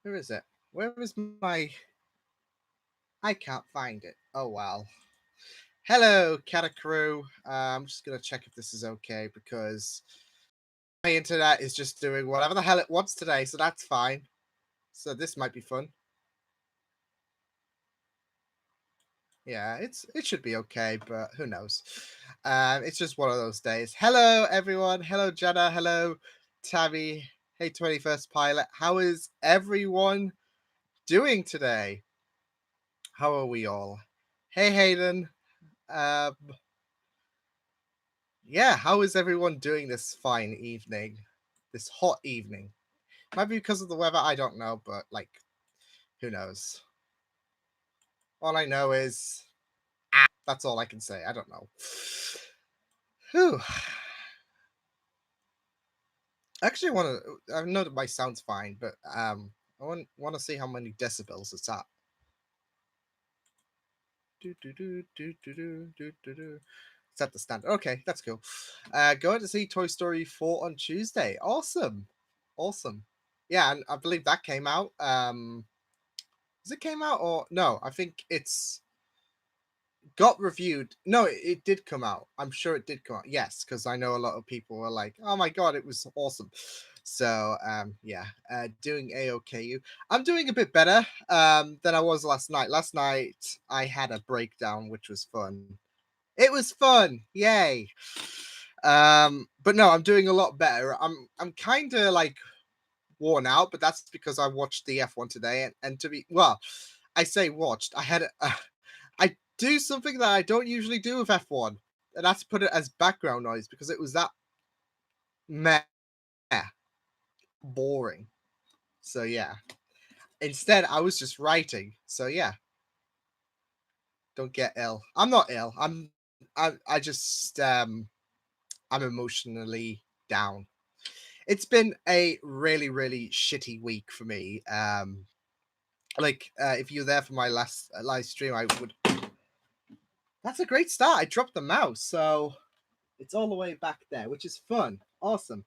Where is it? Where is my... I can't find it. Oh, well. Hello, Cattercrew. I'm just going to check if this is okay because my internet is just doing whatever the hell it wants today, so that's fine. So this might be fun. Yeah, it should be okay, but who knows? It's just one of those days. Hello, everyone. Hello, Jenna. Hello, Tabby. Hey, 21st Pilot. How is everyone doing today? How are we all? Hey, Hayden. Um, yeah, how is everyone doing this fine evening? This hot evening? Might be because of the weather, I don't know, but like, who knows? All I know is, that's all I can say. I don't know. Whew. Actually, I want to. I know that my sound's fine, but I want to see how many decibels it's at. Do do do do do do do do do. It's at the standard. Okay, that's cool. Going to see Toy Story 4 on Tuesday. Awesome, awesome. Yeah, and I believe that came out. Has it came out or no? I think it's got reviewed. No, it did come out. I'm sure it did come out. Yes, because I know a lot of people were like, "Oh my god, it was awesome." So yeah, doing AOKU. I'm doing a bit better than I was last night. Last night I had a breakdown, which was fun. It was fun, yay! But no, I'm doing a lot better. I'm kind of like worn out, but that's because I watched the F1 today, and to be well, I say watched. I do something that I don't usually do with F1, and that's put it as background noise because it was that meh boring. So yeah. Instead, I was just writing. So yeah, don't get ill. I'm not ill. I just I'm emotionally down. It's been a really shitty week for me. If you're there for my last live stream, I would. That's a great start. I dropped the mouse, so it's all the way back there, which is fun. Awesome.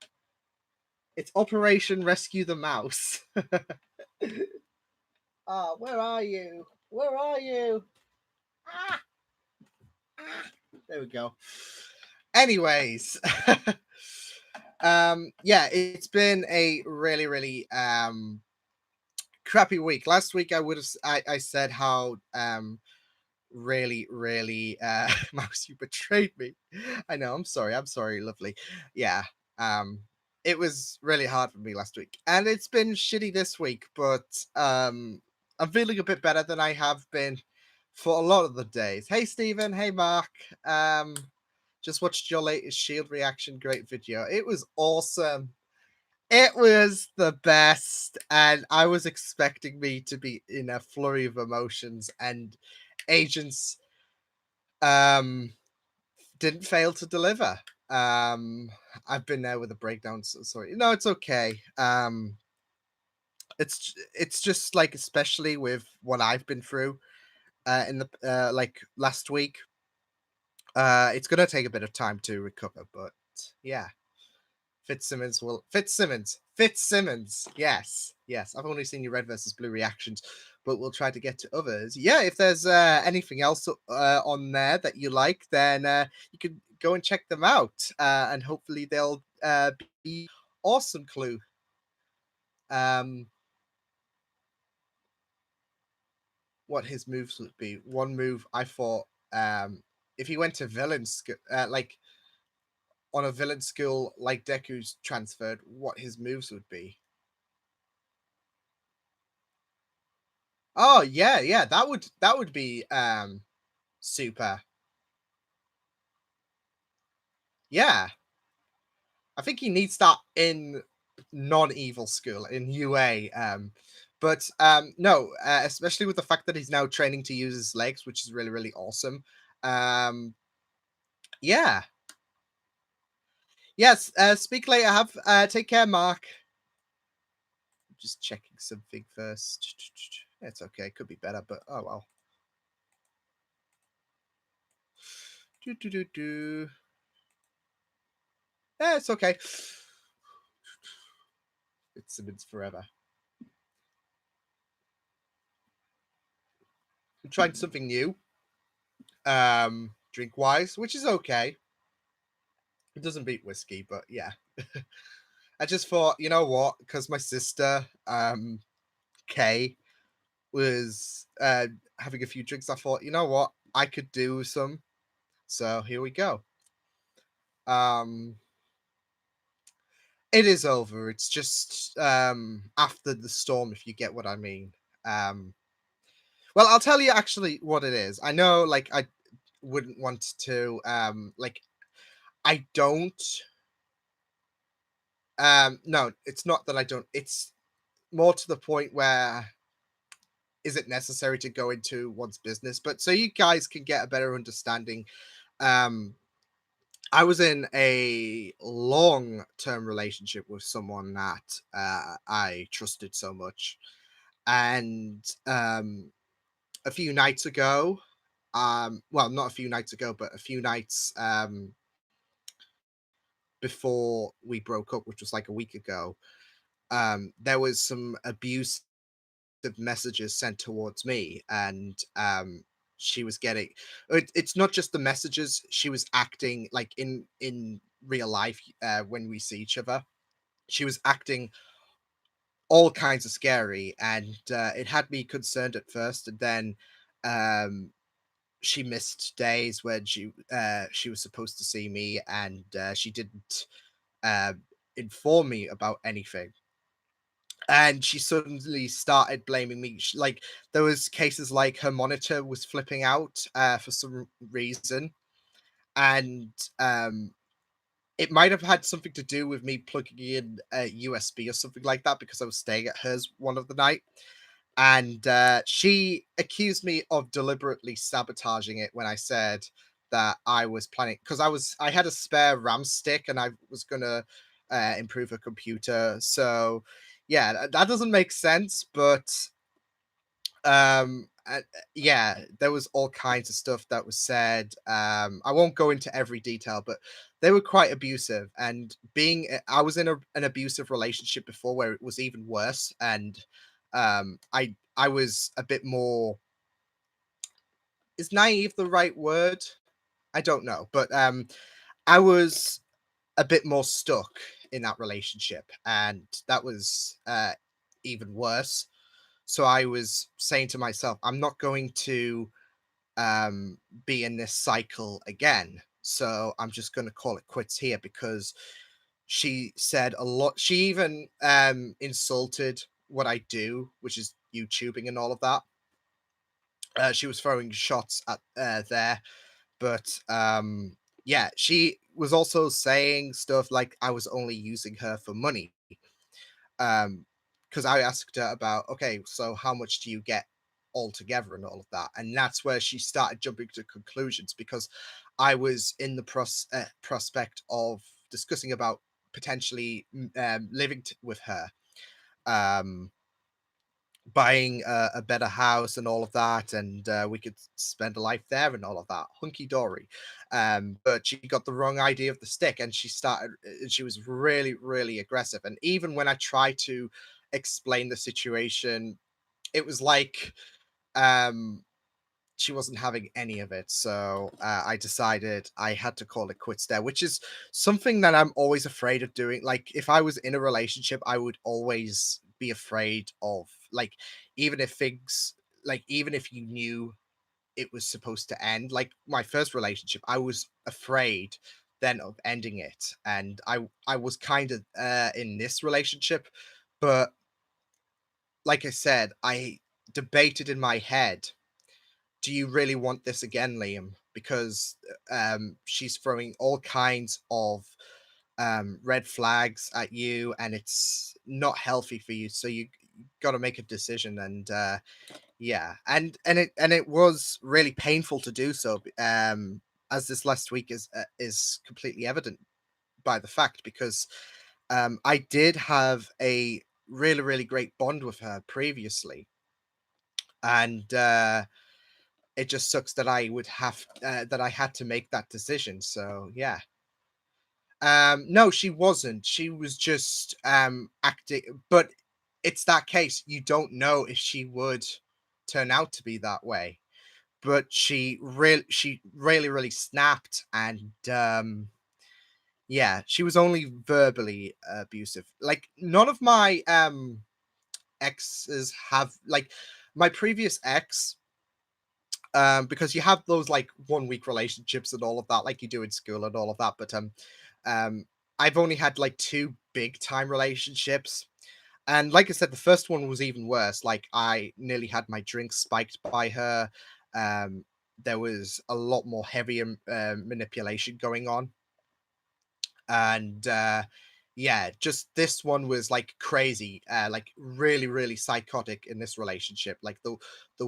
It's Operation Rescue the Mouse. Where are you? Where are you? Ah, ah. There we go. Anyways, yeah, it's been a really crappy week. Last week I said how really Mouse, you betrayed me. I know, I'm sorry, lovely. Yeah. Um it was really hard for me last week. And it's been shitty this week, but I'm feeling a bit better than I have been for a lot of the days. Hey Stephen, hey Mark. Um just watched your latest Shield reaction, great video. It was awesome. It was the best, and I was expecting me to be in a flurry of emotions, and agents um didn't fail to deliver. I've been there with a breakdown, so sorry. No, it's okay. It's just like, especially with what I've been through in the like last week, it's gonna take a bit of time to recover, but yeah. Fitzsimmons. Yes. I've only seen your red versus blue reactions, but we'll try to get to others. Yeah, if there's anything else on there that you like, then you can go and check them out, and hopefully they'll be awesome. Clue. Um, what his moves would be. One move I thought, if he went to villain like on a villain skill like Deku's transferred, what his moves would be. Oh yeah, that would be super. Yeah. I think he needs that in non-evil school in UA. But no, especially with the fact that he's now training to use his legs, which is really awesome. Um yeah. Yes, speak later. Have take care, Mark. Just checking something first. It's okay, could be better, but oh well. Do. Yeah, it's okay. It's Simmons forever. trying something new, drink wise, which is okay. It doesn't beat whiskey, but yeah. I just thought, you know what? Because my sister, Kay, was having a few drinks, I thought, you know what? I could do some. So here we go. Um, it is over. It's just after the storm, if you get what I mean. Um, well, I'll tell you actually what it is. I know, like, I wouldn't want to, like, I don't. No, it's not that I don't. It's more to the point where is it necessary to go into one's business? But so you guys can get a better understanding. Um, I was in a long-term relationship with someone that I trusted so much, and a few nights ago, well, not a few nights ago, but a few nights before we broke up, which was like a week ago, there was some abusive messages sent towards me, and she was getting it's not just the messages, she was acting like in real life, when we see each other, she was acting all kinds of scary, and it had me concerned at first, and then um she missed days when she was supposed to see me, and she didn't uh, inform me about anything, and she suddenly started blaming me. Like, there was cases like her monitor was flipping out for some reason, and it might have had something to do with me plugging in a USB or something like that, because I was staying at hers one of the night, and she accused me of deliberately sabotaging it when I said that I was planning, because I had a spare RAM stick and I was gonna improve a computer. So yeah, that doesn't make sense, but yeah, there was all kinds of stuff that was said. I won't go into every detail, but they were quite abusive, and I was in an abusive relationship before where it was even worse, and I was a bit more, is naive the right word? I don't know, but I was a bit more stuck in that relationship, and that was even worse. So I was saying to myself, I'm not going to um, be in this cycle again. So I'm just going to call it quits here, because she said a lot. She even insulted what I do, which is YouTubing and all of that. She was throwing shots at there, but yeah, she was also saying stuff like I was only using her for money. Um, because I asked her about, okay, so how much do you get altogether and all of that, and that's where she started jumping to conclusions, because I was in the prospect of discussing about potentially living with her, um, buying a better house and all of that, and we could spend a life there and all of that, hunky dory. But she got the wrong idea of the stick, and she was really, really aggressive. And even when I tried to explain the situation, it was like um, she wasn't having any of it. So I decided I had to call it quits there, which is something that I'm always afraid of doing. Like, if I was in a relationship, I would always be afraid of, like, even if things, like, even if you knew it was supposed to end, like my first relationship, I was afraid then of ending it. And I was kind of in this relationship, but like I said, I debated in my head, do you really want this again, Liam? Because she's throwing all kinds of red flags at you, and it's not healthy for you. So you got to make a decision, and yeah, and it was really painful to do so. As this last week is completely evident by the fact, because I did have a really, really great bond with her previously, and it just sucks that I had to make that decision. So yeah. No, she wasn't. She was just acting, but it's that case. You don't know if she would turn out to be that way. but she really snapped, and yeah, she was only verbally abusive. Like, none of my exes have, like, my previous ex, because you have those like 1 week relationships and all of that, like you do in school and all of that, but um I've only had like two big time relationships. And like I said, the first one was even worse. Like, I nearly had my drinks spiked by her. um there was a lot more heavy manipulation going on. And yeah, just this one was like crazy, like really psychotic in this relationship. Like, like the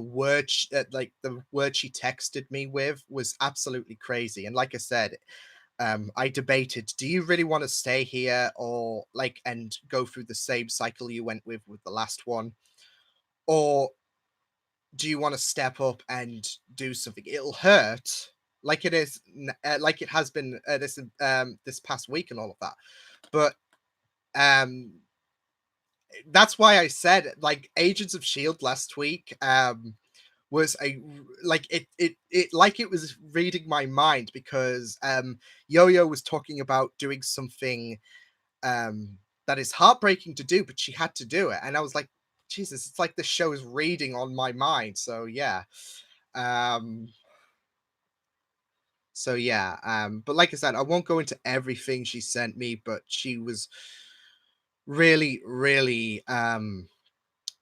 word she texted me with was absolutely crazy. And like I said, I debated, do you really want to stay here, or like, and go through the same cycle you went with the last one, or do you want to step up and do something? It'll hurt, like it is, like it has been, this past week and all of that. But um that's why I said, like, Agents of Shield last week was like, it like it was reading my mind, because Yo-Yo was talking about doing something that is heartbreaking to do, but she had to do it. And I was like, Jesus, it's like the show is reading on my mind. So yeah. Um but like I said, I won't go into everything she sent me, but she was really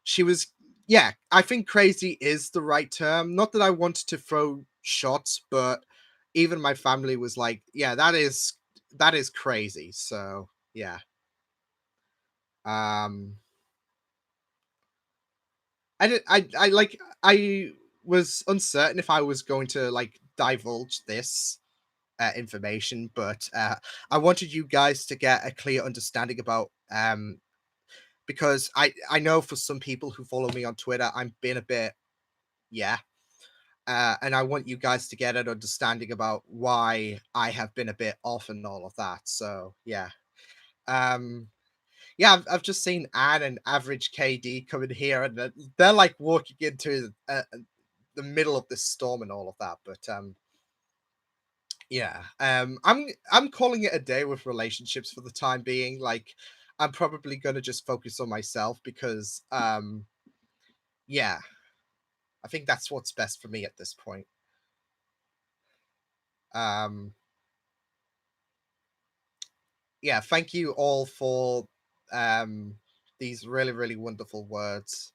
she was, yeah, I think crazy is the right term. Not that I wanted to throw shots, but even my family was like, yeah, that is crazy. So yeah. um I was uncertain if I was going to like divulge this information, but I wanted you guys to get a clear understanding about, because I know for some people who follow me on Twitter, I'm being a bit, yeah. And I want you guys to get an understanding about why I have been a bit off and all of that. So yeah. Um, yeah, I've just seen Anne and Average KD come in here, and they're like walking into the middle of this storm and all of that. But yeah, I'm calling it a day with relationships for the time being. Like, I'm probably gonna just focus on myself, because yeah, I think that's what's best for me at this point. Um, yeah, thank you all for um these really wonderful words.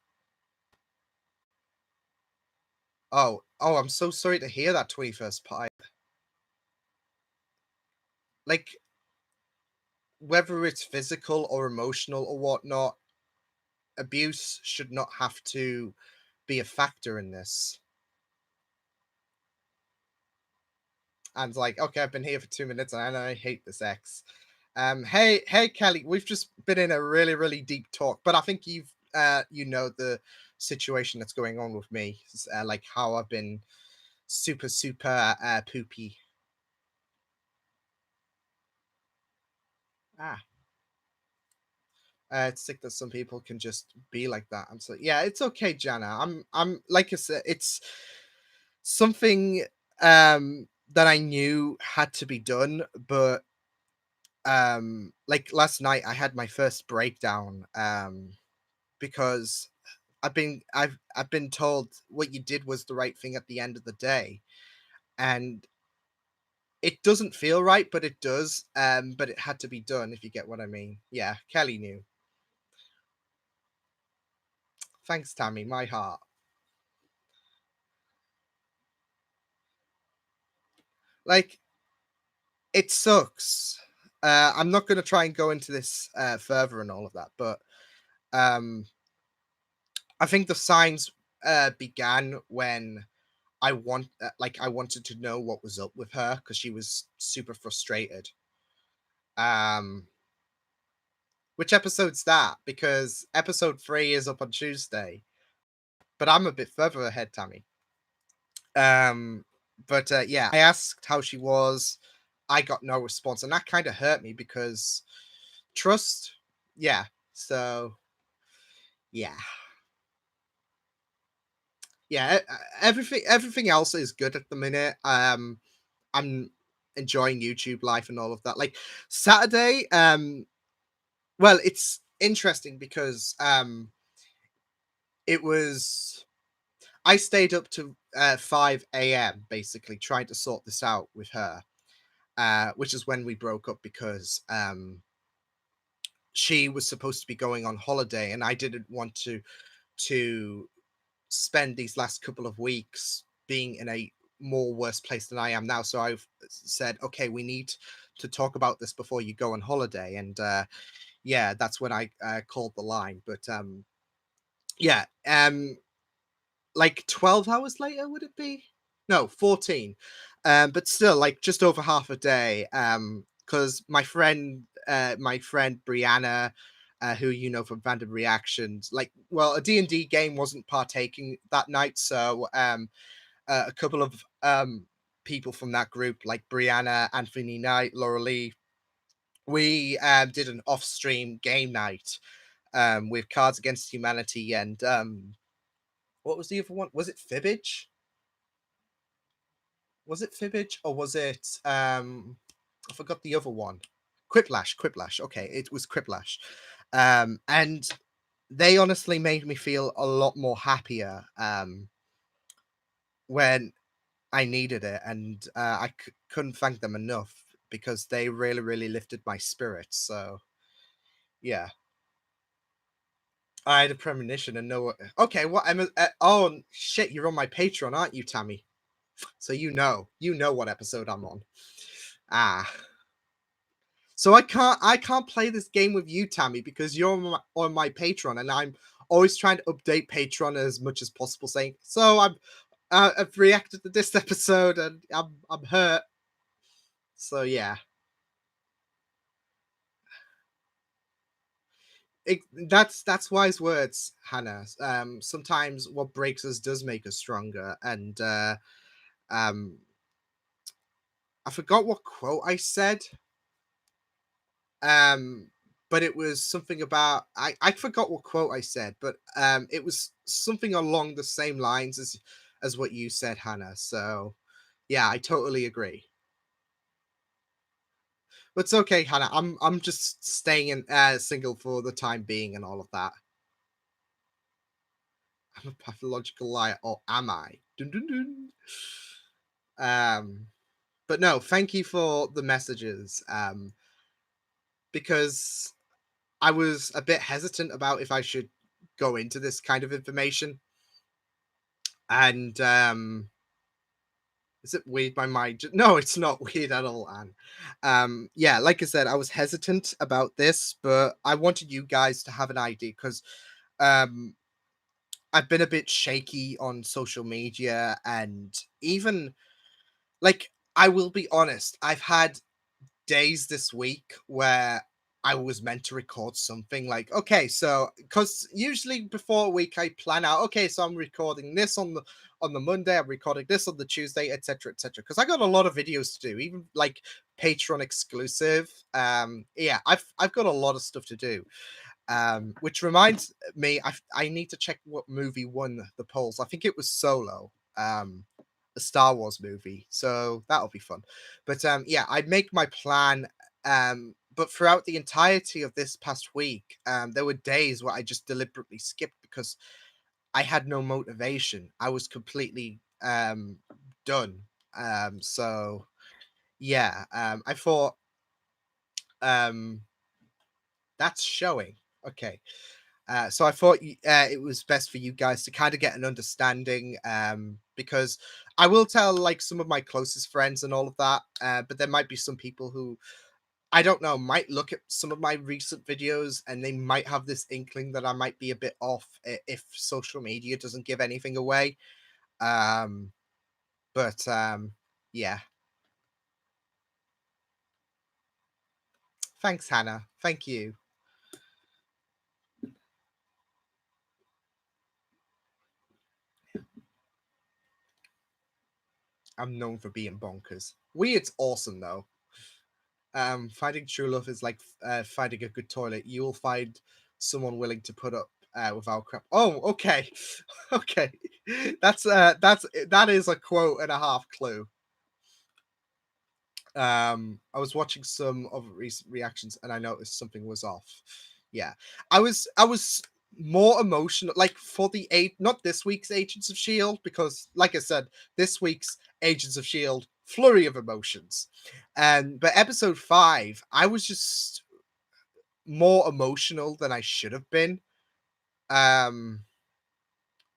Oh, I'm so sorry to hear that, 21st Pipe. Like, whether it's physical or emotional or whatnot, abuse should not have to be a factor in this. And like, okay, I've been here for 2 minutes and I hate this ex. Hey Kelly, we've just been in a really deep talk, but I think you know the situation that's going on with me, like how I've been super poopy. Ah, it's sick that some people can just be like that. I'm so, yeah, it's okay, Jana. I'm like I said, it's something that I knew had to be done, but like last night I had my first breakdown, because I've been told what you did was the right thing at the end of the day, and it doesn't feel right, but it does. But it had to be done, if you get what I mean. Yeah, Kelly knew. Thanks, Tammy. My heart. Like, it sucks. I'm not going to try and go into this further and all of that, but um, I think the signs began when I wanted to know what was up with her, because she was super frustrated. Um, which episode's that? Because episode 3 is up on Tuesday, but I'm a bit further ahead, Tammy. Um, but yeah, I asked how she was. I got no response, and that kind of hurt me, because trust. Yeah. So yeah, yeah, everything else is good at the minute. I'm enjoying YouTube life and all of that. Like Saturday, well, it's interesting because it was I stayed up to 5 a.m. basically trying to sort this out with her, which is when we broke up because she was supposed to be going on holiday and I didn't want to spend these last couple of weeks being in a more worse place than I am now. So I've said, okay, we need to talk about this before you go on holiday. And yeah, that's when I called the line. But yeah, like 12 hours later, would it be? No, 14. But still, like just over half a day. Because my friend Brianna, who you know from Random Reactions, like, well, a D&D game wasn't partaking that night, so a couple of people from that group, like Brianna, Anthony Knight, Laura Lee, we did an off-stream game night with Cards Against Humanity and what was the other one? Was it Fibbage? Was it Fibbage or was it I forgot the other one. Quiplash. Okay, it was Quiplash. And they honestly made me feel a lot more happier when I needed it, and couldn't thank them enough because they really, really lifted my spirits. So yeah, I had a premonition and know. Okay, what? Oh shit, you're on my Patreon, aren't you, Tammy? So you know what episode I'm on. Ah, so I can't play this game with you, Tammy, because you're on my Patreon, and I'm always trying to update Patreon as much as possible, saying so I've reacted to this episode and I'm hurt. So yeah, it, that's wise words, Hannah. Sometimes what breaks us does make us stronger, and um, I forgot what quote I said. Um, but it was something about I forgot what quote I said, but it was something along the same lines as what you said, Hannah. So yeah, I totally agree. But it's okay, Hannah. I'm just staying in single for the time being and all of that. I'm a pathological liar, or am I? Dun, dun, dun. Um, but no, thank you for the messages. Because I was a bit hesitant about if I should go into this kind of information. And is it weird my mind? No, it's not weird at all, Anne. Yeah, like I said, I was hesitant about this, but I wanted you guys to have an idea because um I've been a bit shaky on social media, and even like I will be honest, I've had days this week where I was meant to record something like, okay, so because usually before a week I plan out, okay, so I'm recording this on the Monday, I'm recording this on the Tuesday, etc. etc. Because I got a lot of videos to do, even like Patreon exclusive. Yeah, I've got a lot of stuff to do. Which reminds me, I need to check what movie won the polls. I think it was Solo, a Star Wars movie. So that'll be fun. But yeah, I make my plan. But throughout the entirety of this past week, there were days where I just deliberately skipped because I had no motivation. I was completely done. So yeah, I thought um that's showing. Okay. So I thought it was best for you guys to kind of get an understanding, because I will tell like some of my closest friends and all of that, but there might be some people who I don't know might look at some of my recent videos and they might have this inkling that I might be a bit off if social media doesn't give anything away. Um, but yeah, thanks, Hannah. Thank you. I'm known for being bonkers. Weird's awesome though. Finding true love is like finding a good toilet. You will find someone willing to put up without crap. Oh, okay, okay. That is a quote and a half clue. I was watching some of recent reactions and I noticed something was off. Yeah, I was more emotional, like for the eight, not this week's Agents of Shield, because like I said, this week's Agents of Shield flurry of emotions, and but episode 5, I was just more emotional than I should have been. Um,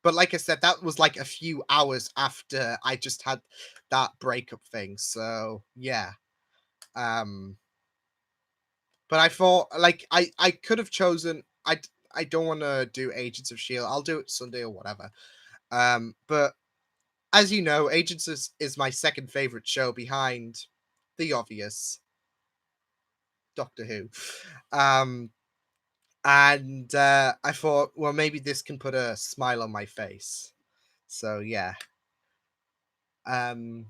but like I said, that was like a few hours after I just had that breakup thing. So yeah. Um, but I thought like I could have chosen. I don't want to do Agents of Shield. I'll do it Sunday or whatever. But as you know, Agents is my second favorite show behind the obvious Doctor Who. Um, and I thought, well, maybe this can put a smile on my face. So yeah. Um,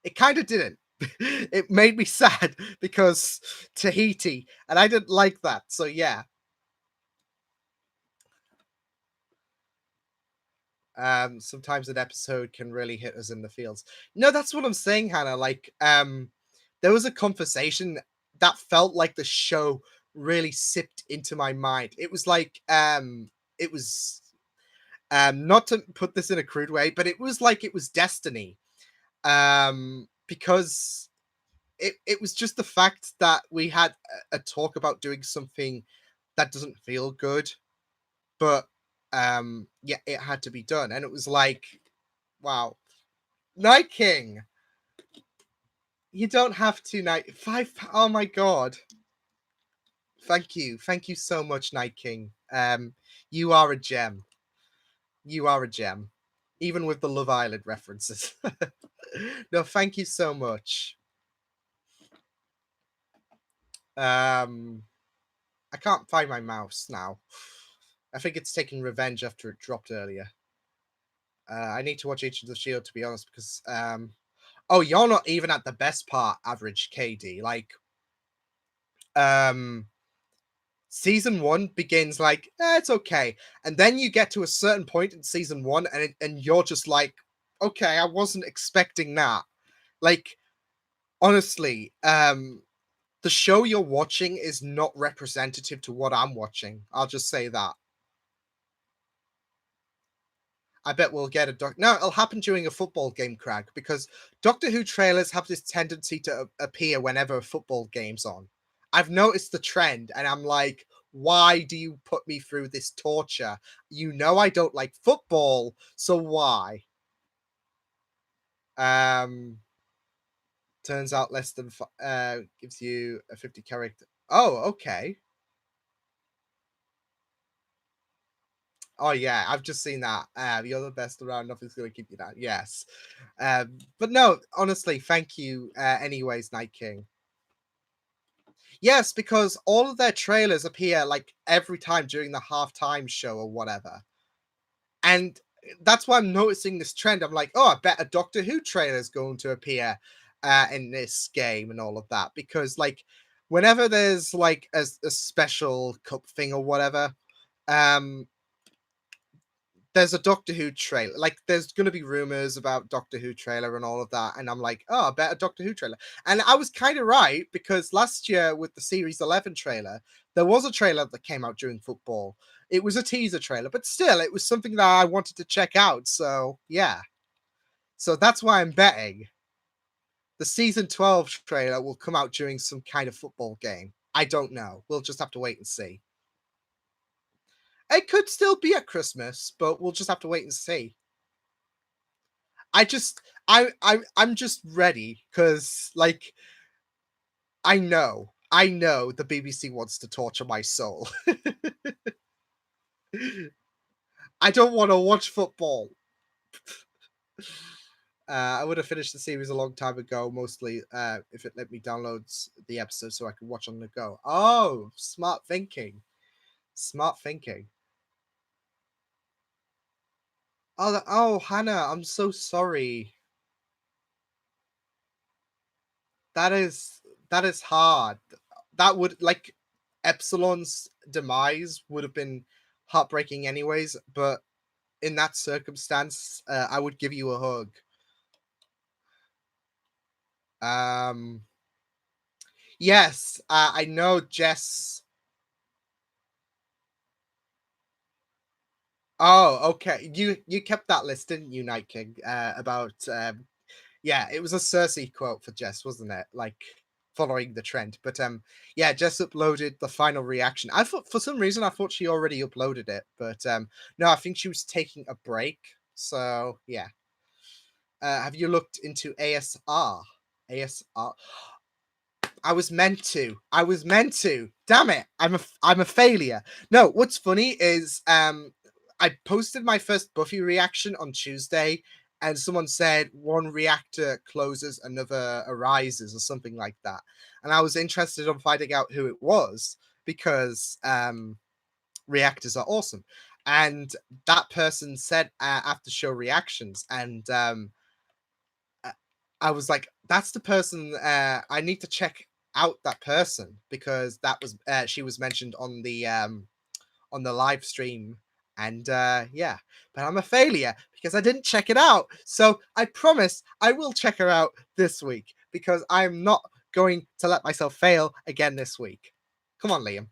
it kind of didn't. It made me sad because Tahiti, and I didn't like that. So yeah. Sometimes an episode can really hit us in the feels. No, that's what I'm saying, Hannah. Like, there was a conversation that felt like the show really sipped into my mind. It was like, it was, not to put this in a crude way, but it was like it was destiny. Because it was just the fact that we had a talk about doing something that doesn't feel good, but yeah, it had to be done, and it was like, wow. Night King. You don't have to night five. Oh my god. Thank you. Thank you so much, Night King. You are a gem. You are a gem. Even with the Love Island references. No, thank you so much. Um I can't find my mouse now. I think it's taking revenge after it dropped earlier. I need to watch Agents of Shield to be honest, because oh, you're not even at the best part, average KD. Like, um season 1 begins like, it's okay, and then you get to a certain point in season 1 and you're just like, okay, I wasn't expecting that. Like, honestly, the show you're watching is not representative to what I'm watching. I'll just say that. I bet we'll get a no, it'll happen during a football game, Craig, because Doctor Who trailers have this tendency to appear whenever a football game's on. I've noticed the trend, and I'm like, why do you put me through this torture? You know I don't like football, so why? Um, turns out less than gives you a 50 character. Oh, okay. Oh yeah, I've just seen that. You're the best around. Nothing's gonna keep you down. Yes. But no, honestly, thank you. Anyways, Night King. Yes, because all of their trailers appear like every time during the halftime show or whatever, and that's why I'm noticing this trend. I'm like, oh, I bet a Doctor Who trailer is going to appear in this game and all of that, because like whenever there's like a special cup thing or whatever, um there's a Doctor Who trailer. Like, there's going to be rumors about Doctor Who trailer and all of that. And I'm like, oh, I bet a Doctor Who trailer. And I was kind of right, because last year with the Series 11 trailer, there was a trailer that came out during football. It was a teaser trailer, but still, it was something that I wanted to check out. So, yeah. So that's why I'm betting the season 12 trailer will come out during some kind of football game. I don't know. We'll just have to wait and see. It could still be at Christmas, but we'll just have to wait and see. I just I'm just ready, because like I know the BBC wants to torture my soul. I don't want to watch football. I would have finished the series a long time ago, mostly if it let me download the episode so I could watch on the go. Oh, smart thinking. Smart thinking. Oh, oh, Hannah, I'm so sorry. That is that is hard. That would like Epsilon's demise would have been heartbreaking anyways, but in that circumstance, I would give you a hug. Um, yes, I know Jess. Oh, okay. You kept that list, didn't you, Night King? About yeah, it was a Cersei quote for Jess, wasn't it? Like following the trend. But yeah, Jess uploaded the final reaction. I thought for some reason I thought she already uploaded it, but no, I think she was taking a break. So yeah. Have you looked into ASR? ASR. I was meant to. I was meant to. Damn it. I'm a failure. No, what's funny is I posted my first Buffy reaction on Tuesday and someone said one reactor closes, another arises or something like that. And I was interested in finding out who it was because reactors are awesome. And that person said after show reactions and uh, I was like, that's the person. I need to check out that person because that was she was mentioned on the live stream, and yeah, but I'm a failure because I didn't check it out. So I promise I will check her out this week because I'm not going to let myself fail again this week. Come on, Liam.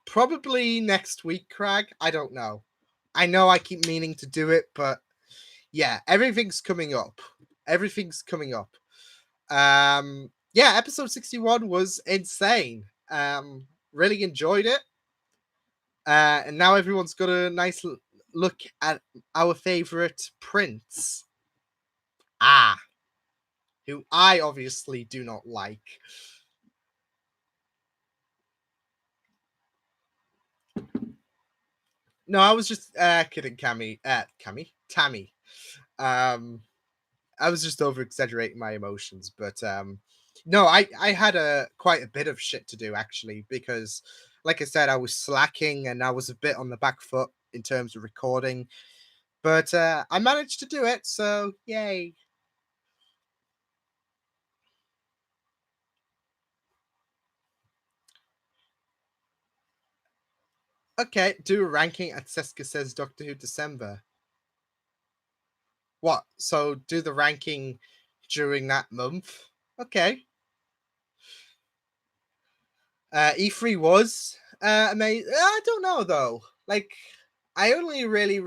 Probably next week, Craig. I don't know. I know I keep meaning to do it, but yeah, everything's coming up. Everything's coming up. Yeah, episode 61 was insane. Really enjoyed it. And now everyone's got a nice look at our favorite prince. Ah, who I obviously do not like. No, I was just kidding, Tammy. Um, I was just over exaggerating my emotions, but no, I had a quite a bit of shit to do actually because, like I said, I was slacking and I was a bit on the back foot in terms of recording, but I managed to do it, so yay! Okay, do a ranking at Seska says Doctor Who December. What? So do the ranking during that month? Okay. E3 was amazing. I don't know though. Like, I only really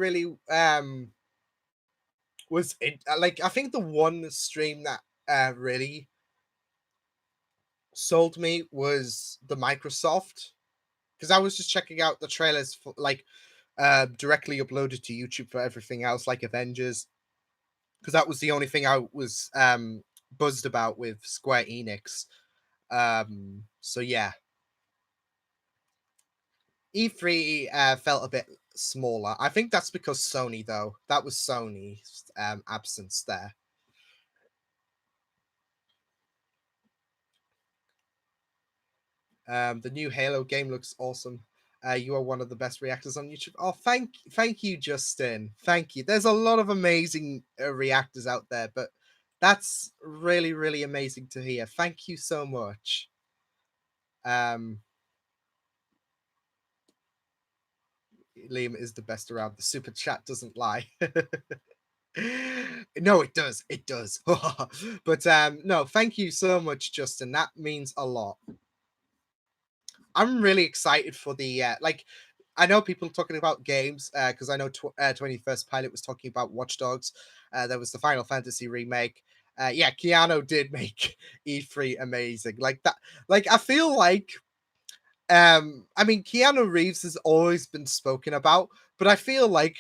was it like I think the one stream that really sold me was the Microsoft because I was just checking out the trailers for like directly uploaded to YouTube for everything else like Avengers because that was the only thing I was buzzed about with Square Enix. So yeah, E3 felt a bit smaller. I think that's because Sony though. That was Sony's absence there. The new Halo game looks awesome. You are one of the best reactors on YouTube. Oh, thank you, Justin. Thank you. There's a lot of amazing reactors out there, but that's really amazing to hear. Thank you so much. Um, Liam is the best around. The super chat doesn't lie. No, it does. It does. But no, thank you so much, Justin. That means a lot. I'm really excited for the like. I know people talking about games because I know 21st Pilot was talking about Watch Dogs. There was the Final Fantasy remake. Yeah, Keanu did make E3 amazing. Like that. Like I feel like I mean Keanu Reeves has always been spoken about, but I feel like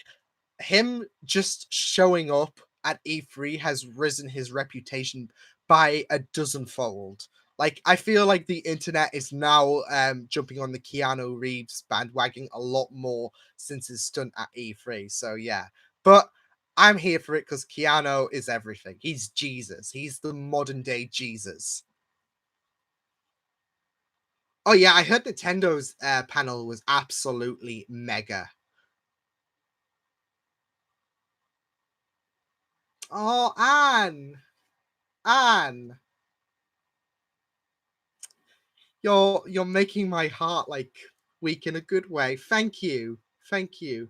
him just showing up at E3 has risen his reputation by a dozenfold. Like I feel like the internet is now jumping on the Keanu Reeves bandwagon a lot more since his stunt at E3. So yeah, but I'm here for it because Keanu is everything. He's Jesus. He's the modern day Jesus. Oh yeah, I heard Nintendo's panel was absolutely mega. Oh, Anne. Anne. You're making my heart like weak in a good way. Thank you. Thank you.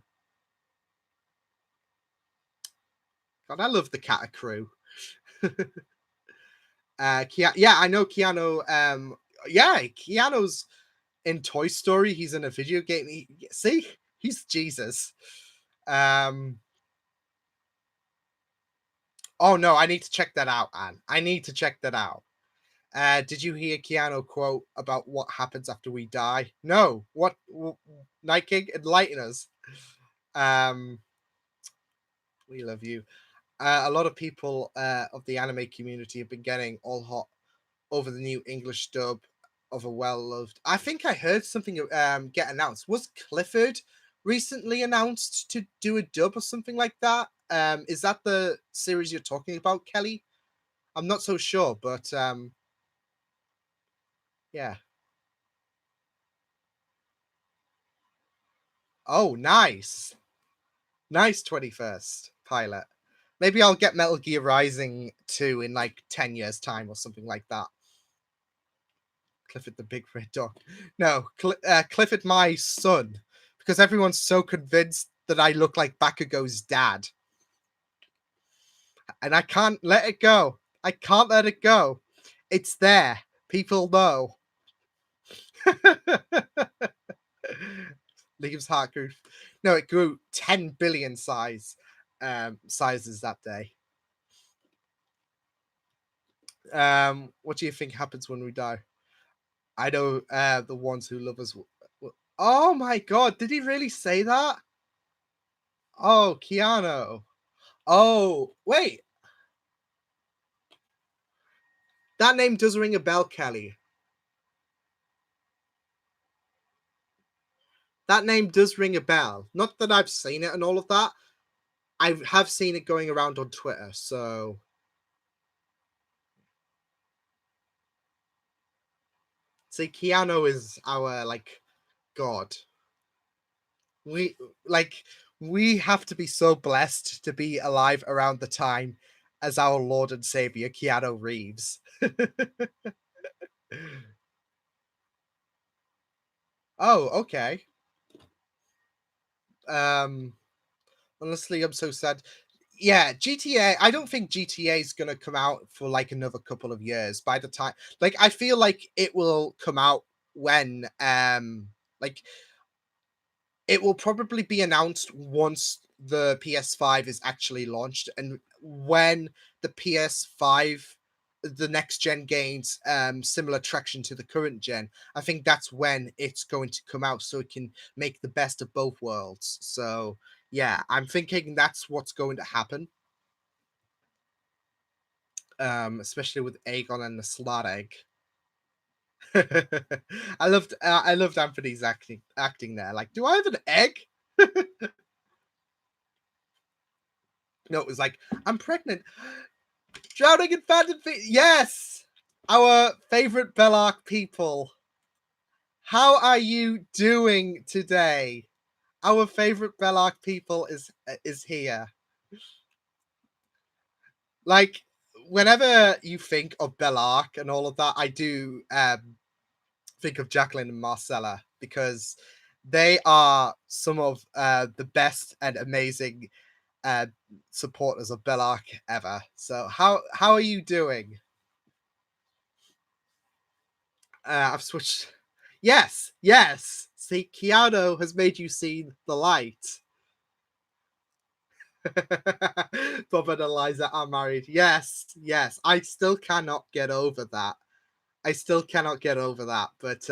God, I love the Cat crew. Yeah, I know Keanu. Yeah, Keanu's in Toy Story. He's in a video game. See, he's Jesus. Um, oh no, I need to check that out, Anne. I need to check that out. Did you hear Keanu quote about what happens after we die? No. What? Night King, enlighten us. Um, we love you. A lot of people of the anime community have been getting all hot over the new English dub of a well-loved. I think I heard something get announced. Was Clifford recently announced to do a dub or something like that? Is that the series you're talking about, Kelly? I'm not so sure, but yeah. Oh, nice. Nice 21st pilot. Maybe I'll get Metal Gear Rising 2 in like 10 years' time or something like that. Clifford the Big Red Dog. No, Clifford my son. Because everyone's so convinced that I look like Bakugo's dad. And I can't let it go. I can't let it go. It's there. People know. Liam's heart grew. No, it grew 10 billion sizes that day. What do you think happens when we die? I know the ones who love us. Oh my god, did he really say that? Oh, Keanu. Oh, wait. That name does ring a bell, Kelly. That name does ring a bell. Not that I've seen it and all of that. I have seen it going around on Twitter, so see, Keanu is our like god. We like we have to be so blessed to be alive around the time as our Lord and Savior Keanu Reeves. Oh, okay. Um, honestly, I'm so sad. Yeah, GTA. I don't think GTA is gonna come out for like another couple of years. By the time, like, I feel like it will come out when, like, it will probably be announced once the PS5 is actually launched, and when the PS5, the next gen gains similar traction to the current gen, I think that's when it's going to come out, so it can make the best of both worlds. So yeah, I'm thinking that's what's going to happen. Especially with Aegon and the Slot Egg. I loved Anthony's acting there. Like, do I have an egg? No, it was like, I'm pregnant. Drowning in Phantom Feet. Yes! Our favorite Bellark people. How are you doing today? Our favorite Bellark people is here. Like, whenever you think of Bellark and all of that, I do think of Jacqueline and Marcella, because they are some of the best and amazing uh, supporters of Bellark ever. So how are you doing? I've switched. Yes, yes. See, Keanu has made you see the light. Bob and Eliza are married. Yes, yes. I still cannot get over that. I still cannot get over that. But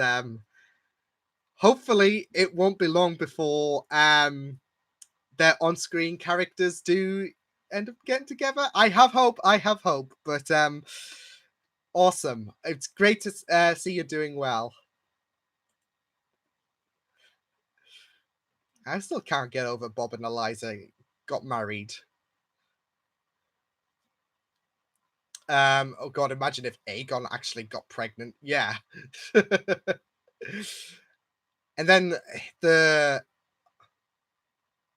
hopefully it won't be long before their on-screen characters do end up getting together. I have hope. I have hope. But awesome. It's great to see you doing well. I still can't get over Bob and Eliza got married. Oh god, imagine if Aegon actually got pregnant. Yeah. And then the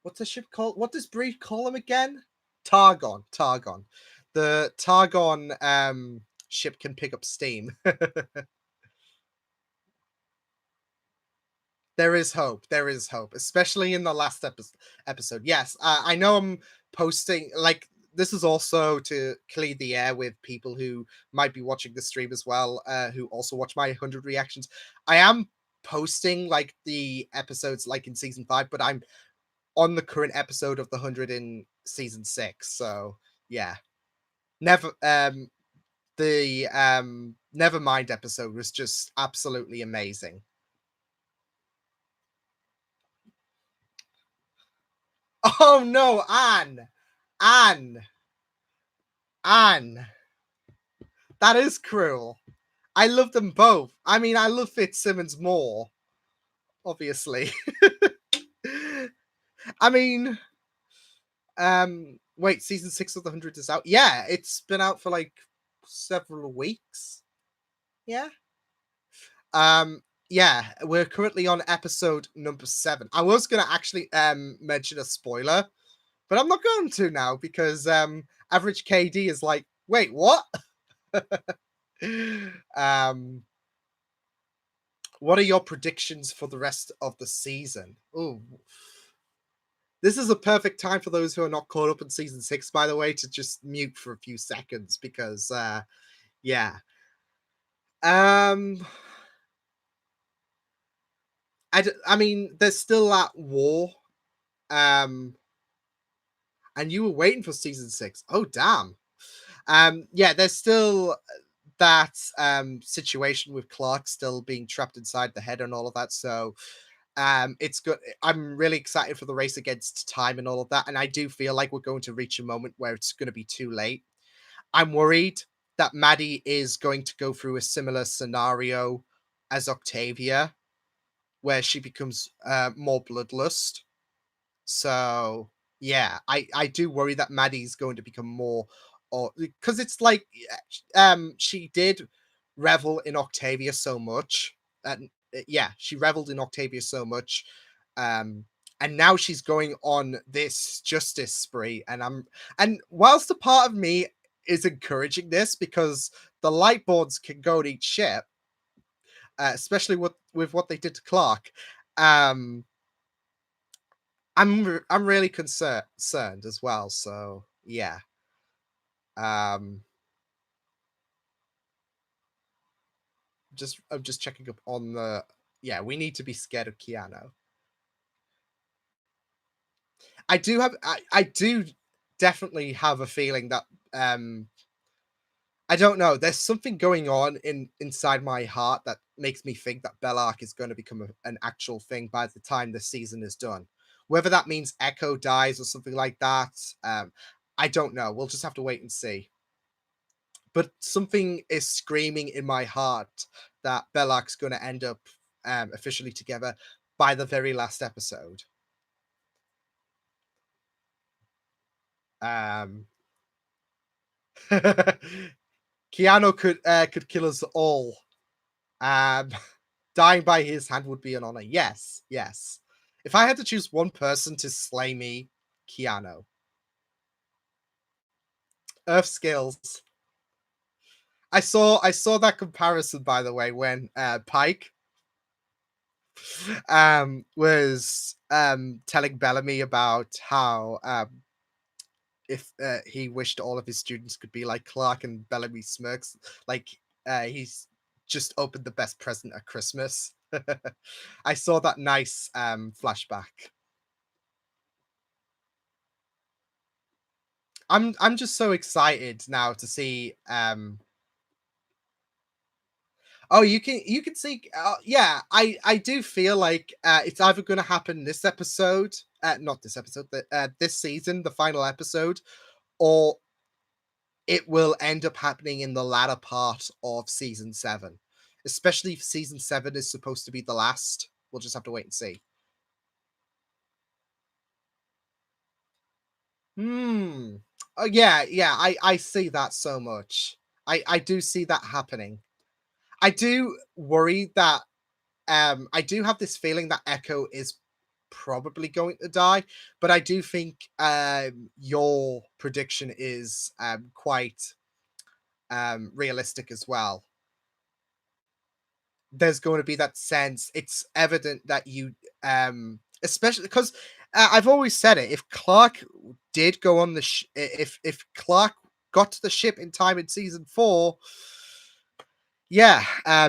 what's the ship called? What does Bree call him again? Targon. Targon. The Targon ship can pick up steam. There is hope. There is hope, especially in the last episode. Yes, I know I'm posting like this is also to clear the air with people who might be watching the stream as well, who also watch my 100 reactions. I am posting like the episodes like in season 5, but I'm on the current episode of the 100 in season 6. So yeah, never the Nevermind episode was just absolutely amazing. Oh no, Anne, Anne. That is cruel. I love them both. I mean, I love Fitzsimmons more, obviously. I mean, wait, season 6 of the 100 is out. Yeah, it's been out for like several weeks. Yeah. Um, yeah, we're currently on episode number 7. I was gonna actually mention a spoiler, but I'm not going to now because average KD is like, wait, what? um, what are your predictions for the rest of the season? Oh, this is a perfect time for those who are not caught up in season 6, by the way, to just mute for a few seconds because, yeah. Um, I mean, there's still that war. Um, and you were waiting for season 6. Oh, damn. Yeah, there's still that situation with Clark still being trapped inside the head and all of that. So it's good. I'm really excited for the race against time and all of that. And I do feel like we're going to reach a moment where it's going to be too late. I'm worried that Maddie is going to go through a similar scenario as Octavia, where she becomes more bloodlust. So yeah, I do worry that Maddie's going to become more, or because it's like she did revel in Octavia so much, and yeah, she reveled in Octavia so much, um, and now she's going on this justice spree, and whilst a part of me is encouraging this because the light boards can go and eat shit, especially with what they did to Clark. Um, I'm really concerned as well. So yeah, um, I'm just checking up on the. Yeah, we need to be scared of Keanu. I do definitely have a feeling that I don't know. There's something going on inside my heart that makes me think that Bellark is going to become an actual thing by the time the season is done. Whether that means Echo dies or something like that, I don't know. We'll just have to wait and see. But something is screaming in my heart that Bellark's going to end up officially together by the very last episode. Um, Keanu could kill us all. Um, dying by his hand would be an honor. Yes, yes. If I had to choose one person to slay me, Keanu. Earth skills. I saw that comparison by the way when Pike was telling Bellamy about how if he wished all of his students could be like Clark, and Bellamy smirks like he's just opened the best present at Christmas. I saw that nice flashback. I'm just so excited now to see oh, you can see yeah, I do feel like it's either going to happen this episode, not this episode, this season, the final episode, or it will end up happening in the latter part of season 7. Especially if season 7 is supposed to be the last. We'll just have to wait and see. Hmm. Oh yeah, yeah, I see that so much. I do see that happening. I do worry that I do have this feeling that Echo is probably going to die, but I do think your prediction is quite realistic as well. there's going to be that sense. It's evident that you, especially because I've always said it. If Clark did go on the, if Clark got to the ship in time in season 4, yeah,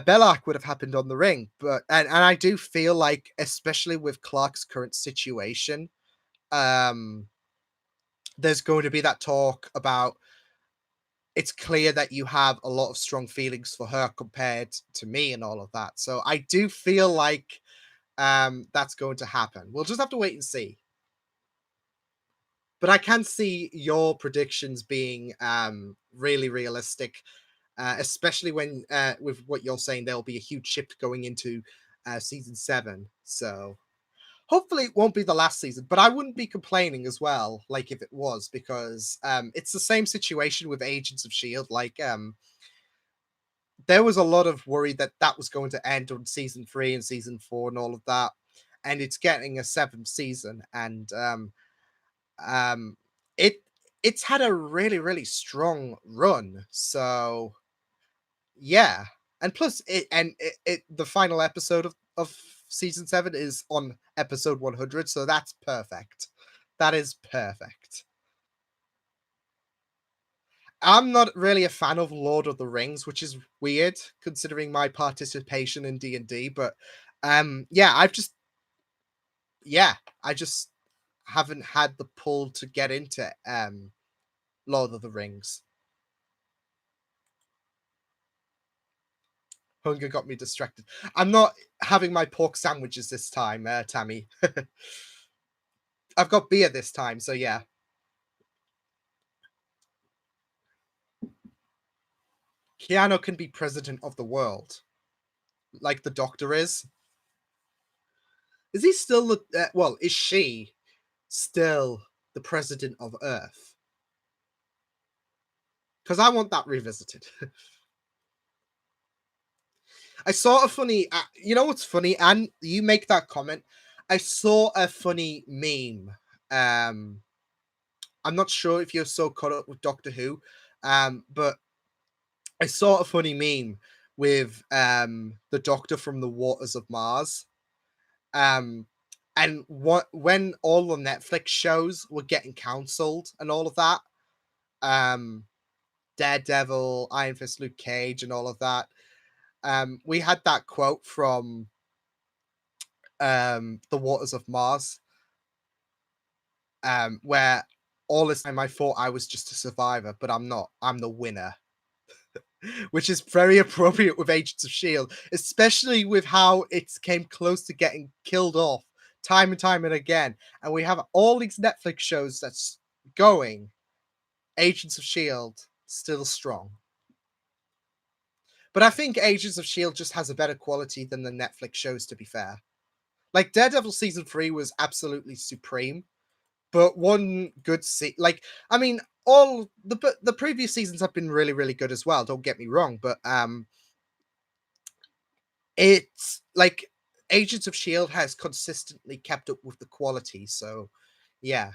Belloc would have happened on the ring. But and I do feel like, especially with Clark's current situation, um, there's going to be that talk about, it's clear that you have a lot of strong feelings for her compared to me and all of that. So I do feel like that's going to happen. We'll just have to wait and see. But I can see your predictions being really realistic, especially when with what you're saying, there'll be a huge shift going into season 7. So hopefully it won't be the last season, but I wouldn't be complaining as well, like if it was, because it's the same situation with Agents of Shield. Like there was a lot of worry that that was going to end on season 3 and season 4 and all of that, and it's getting a 7th season, and um, it it's had a really strong run. So yeah, and plus it the final episode of season 7 is on episode 100, so that's perfect. That is perfect. I'm not really a fan of Lord of the Rings, which is weird considering my participation in D&D, but yeah, yeah, I just haven't had the pull to get into Lord of the Rings. Hunger got me distracted. I'm not having my pork sandwiches this time, Tammy. I've got beer this time, so yeah. Keanu can be president of the world, like the Doctor is. Is he still the? Well, is she still the president of Earth? Because I want that revisited. I saw a funny. You know what's funny? And you make that comment. I saw a funny meme. Um, I'm not sure if you're so caught up with Doctor Who, but I saw a funny meme with the Doctor from the Waters of Mars. Um, and what when all the Netflix shows were getting cancelled and all of that, um, Daredevil, Iron Fist, Luke Cage, and all of that, we had that quote from the Waters of Mars, where all this time I thought I was just a survivor, but I'm not. I'm the winner. Which is very appropriate with Agents of Shield, especially with how it came close to getting killed off time and time and again. And we have all these Netflix shows that's going. Agents of Shield still strong. But I think Agents of Shield just has a better quality than the Netflix shows, to be fair. Like Daredevil season 3 was absolutely supreme, but one good like I mean all the previous seasons have been really good as well, don't get me wrong, but it's like Agents of Shield has consistently kept up with the quality. So yeah.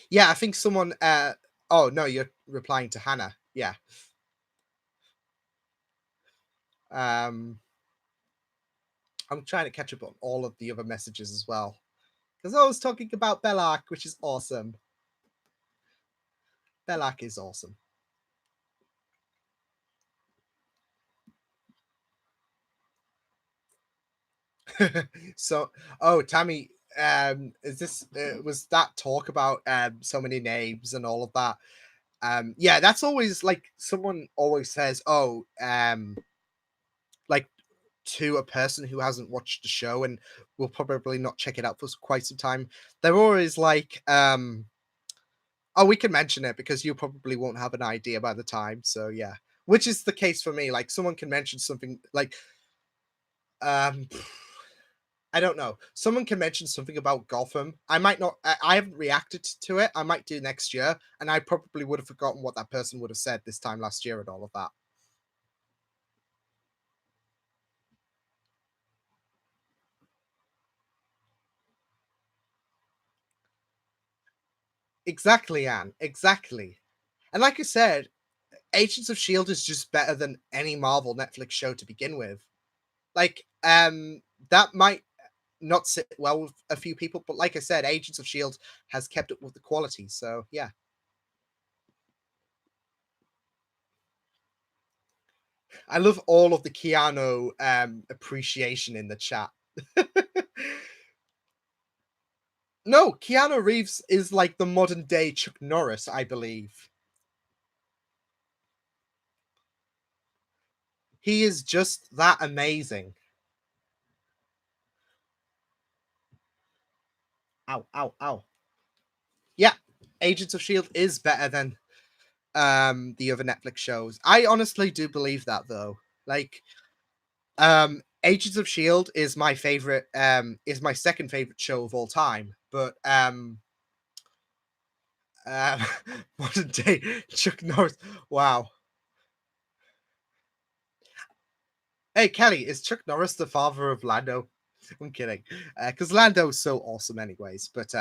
Yeah, I think someone oh no, you're replying to Hannah. Yeah. Um I'm trying to catch up on all of the other messages as well. Because I was talking about Belloc, which is awesome. Belloc is awesome. So oh Tammy, is this was that talk about so many names and all of that? Yeah, that's always like someone always says, oh, like to a person who hasn't watched the show and will probably not check it out for quite some time, they're always like, oh, we can mention it because you probably won't have an idea by the time. So yeah, which is the case for me. Like someone can mention something like, um, I don't know. Someone can mention something about Gotham. I might not. I haven't reacted to it. I might do next year, and I probably would have forgotten what that person would have said this time last year and all of that. Exactly, Anne. Exactly. And like I said, Agents of Shield is just better than any Marvel Netflix show to begin with. Like, that might not sit well with a few people, but like I said, Agents of Shield has kept up with the quality. So yeah, I love all of the Keanu appreciation in the chat. No, Keanu Reeves is like the modern day Chuck Norris, I believe. He is just that amazing. Ow, ow, ow. Yeah, Agents of Shield is better than the other Netflix shows. I honestly do believe that though. Like, Agents of Shield is my favorite, is my second favorite show of all time. But um modern day Chuck Norris. Wow. Hey Kelly, is Chuck Norris the father of Lando? I'm kidding. Because Lando's so awesome anyways. But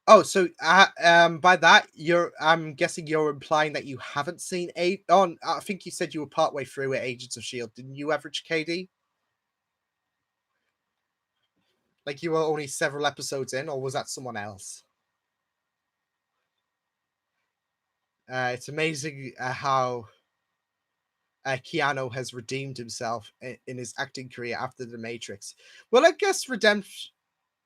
oh, so by that you're, I'm guessing you're implying that you haven't seen eight on. I think you said you were partway through at Agents of Shield, didn't you, average KD? Like you were only several episodes in, or was that someone else? It's amazing how Keanu has redeemed himself in his acting career after The Matrix. Well, I guess redemption.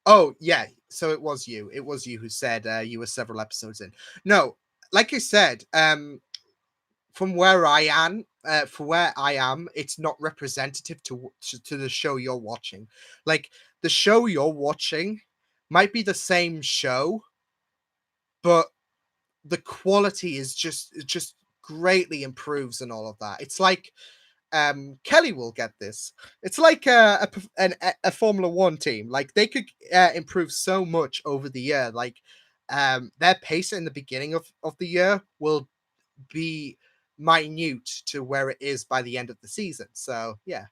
Oh yeah, so it was you. It was you who said you were several episodes in. No, like I said, from where I am, for where I am, it's not representative to the show you're watching. Like the show you're watching might be the same show, but the quality is just greatly improves and all of that. It's like Kelly will get this. It's like a Formula One team. Like they could improve so much over the year. Like their pace in the beginning of the year will be minute to where it is by the end of the season. So yeah,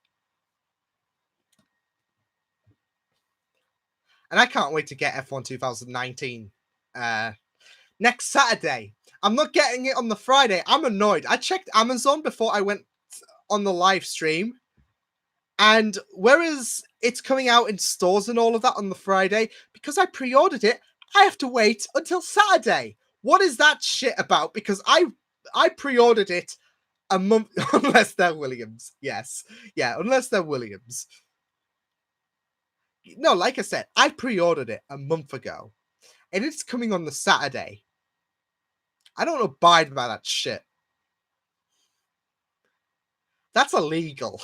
and I can't wait to get F1 2019 uh, next Saturday. I'm not getting it on the Friday. I'm annoyed. I checked Amazon before I went on the live stream. And whereas it's coming out in stores and all of that on the Friday, because I pre-ordered it, I have to wait until Saturday. What is that shit about? Because I pre-ordered it a month, unless they're Williams. Yes, yeah, unless they're Williams. No, like I said, I pre-ordered it a month ago, and it's coming on the Saturday. I don't abide by that shit. That's illegal.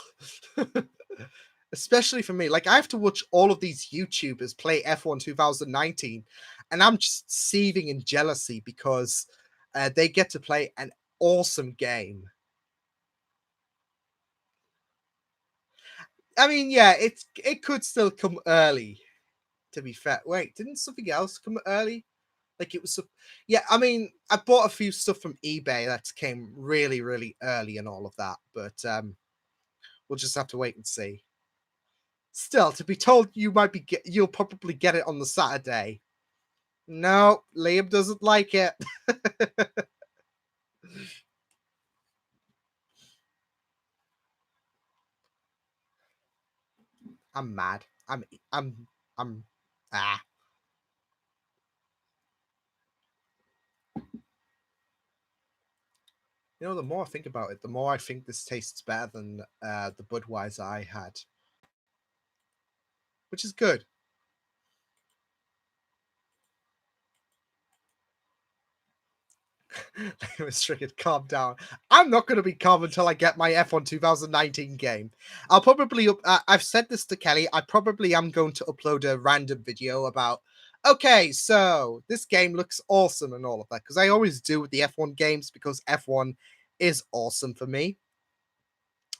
Especially for me. Like, I have to watch all of these YouTubers play F1 2019, and I'm just seething in jealousy because they get to play an awesome game. I mean, yeah, it could still come early, to be fair. Wait, didn't something else come early? Like it was, yeah. I mean, I bought a few stuff from eBay that came really, really early and all of that, but we'll just have to wait and see. Still, to be told you might be, you'll probably get it on the Saturday. No, Liam doesn't like it. I'm mad. I'm ah. You know, the more I think about it, the more I think this tastes better than the Budweiser I had, which is good. It was triggered. Calm down. I'm not going to be calm until I get my F1 2019 game. I'll probably, I've said this to Kelly, I probably am going to upload a random video about, okay, so this game looks awesome and all of that, because I always do with the F1 games, because F1 is awesome for me.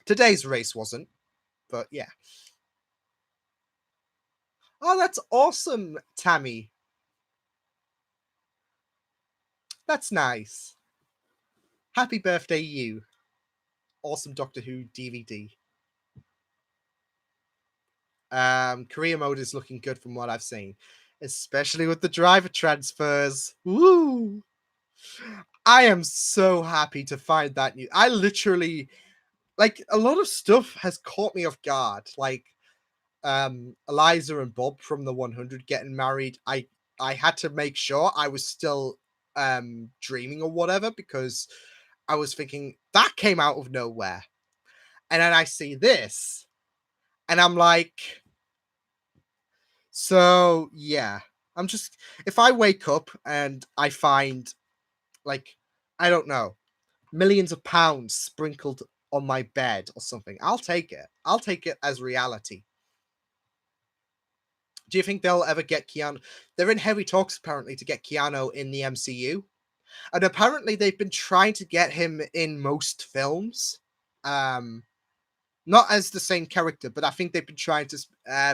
Today's race wasn't, but yeah. Oh, that's awesome, Tammy. That's nice. Happy birthday, you. Awesome Doctor Who DVD. Career mode is looking good from what I've seen, especially with the driver transfers. Woo! I am so happy to find that new. I literally like a lot of stuff has caught me off guard. Like Eliza and Bob from the 100 getting married. I had to make sure I was still dreaming or whatever because I was thinking that came out of nowhere. And then I see this and I'm like, so yeah. I'm just if I wake up and I find like I don't know, millions of pounds sprinkled on my bed or something, I'll take it. I'll take it as reality. Do you think they'll ever get Keanu? They're in heavy talks apparently to get Keanu in the MCU, and apparently they've been trying to get him in most films. Um, Not as the same character, but I think they've been trying to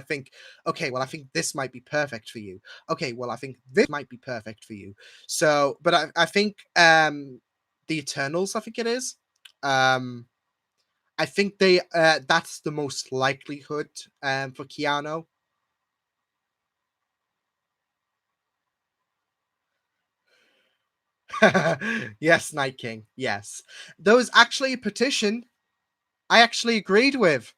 think, okay, well, I think this might be perfect for you. Okay, well, I think this might be perfect for you. So, but I think the Eternals, I think it is. Um, I think they that's the most likelihood for Keanu. Yes, Night King. Yes. There was actually a petition I actually agreed with.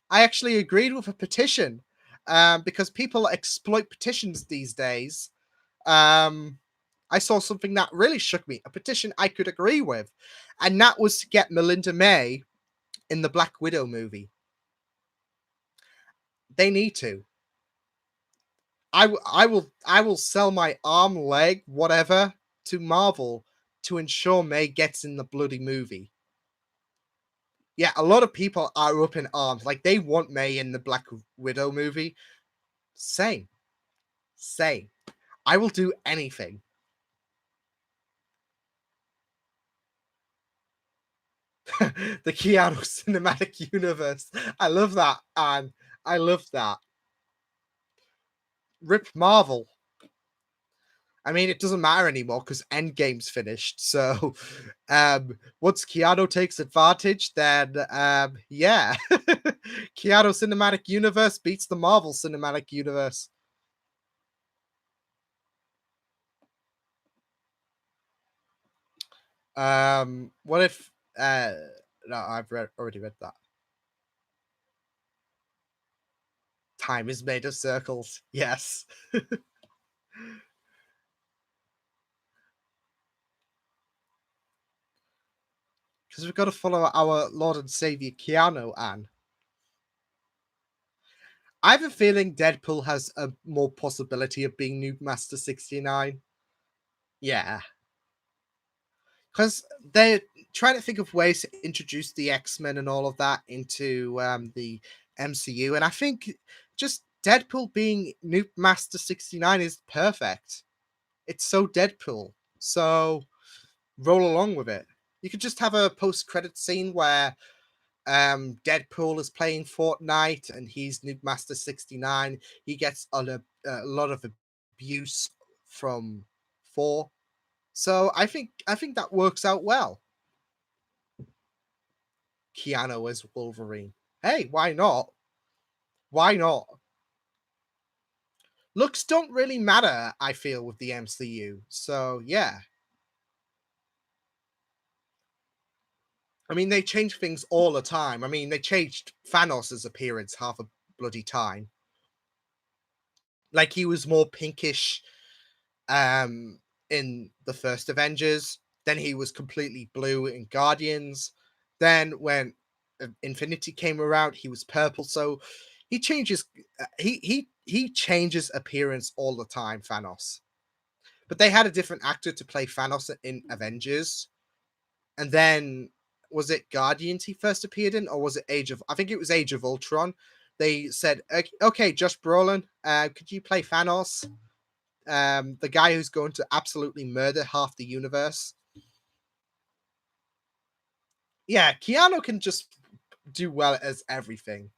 I actually agreed with a petition because people exploit petitions these days. Um, I saw something that really shook me, a petition I could agree with, and that was to get Melinda May in the Black Widow movie. They need to. I will sell my arm, leg, whatever to Marvel to ensure May gets in the bloody movie. Yeah, a lot of people are up in arms. Like they want May in the Black Widow movie. Same, same. I will do anything. The Keanu cinematic universe. I love that, and I love that. Rip Marvel. I mean, it doesn't matter anymore because Endgame's finished. So, once Keanu takes advantage, then yeah, Keanu cinematic universe beats the Marvel cinematic universe. What if? No, already read that. Time is made of circles. Yes, because we've got to follow our Lord and Savior Keanu. Anne, I have a feeling Deadpool has a more possibility of being New Master 69. Yeah, because they're trying to think of ways to introduce the X-Men and all of that into the MCU, and I think just Deadpool being New Master 69 is perfect. It's so Deadpool. So roll along with it. You could just have a post-credit scene where Deadpool is playing Fortnite and he's Noob Master 69. He gets a lot of abuse from 4. So I think that works out well. Keanu as Wolverine. Hey, why not? Why not? Looks don't really matter, I feel, with the MCU. So yeah. I mean, they change things all the time. I mean, they changed Thanos' appearance half a bloody time. Like he was more pinkish in the first Avengers. Then he was completely blue in Guardians. Then when Infinity came around, he was purple. So he changes. He changes appearance all the time. Thanos, but they had a different actor to play Thanos in Avengers, and then was it Guardians he first appeared in, or was it Age of? I think it was Age of Ultron. They said, "Okay, Josh Brolin, could you play Thanos?" The guy who's going to absolutely murder half the universe. Yeah, Keanu can just do well as everything.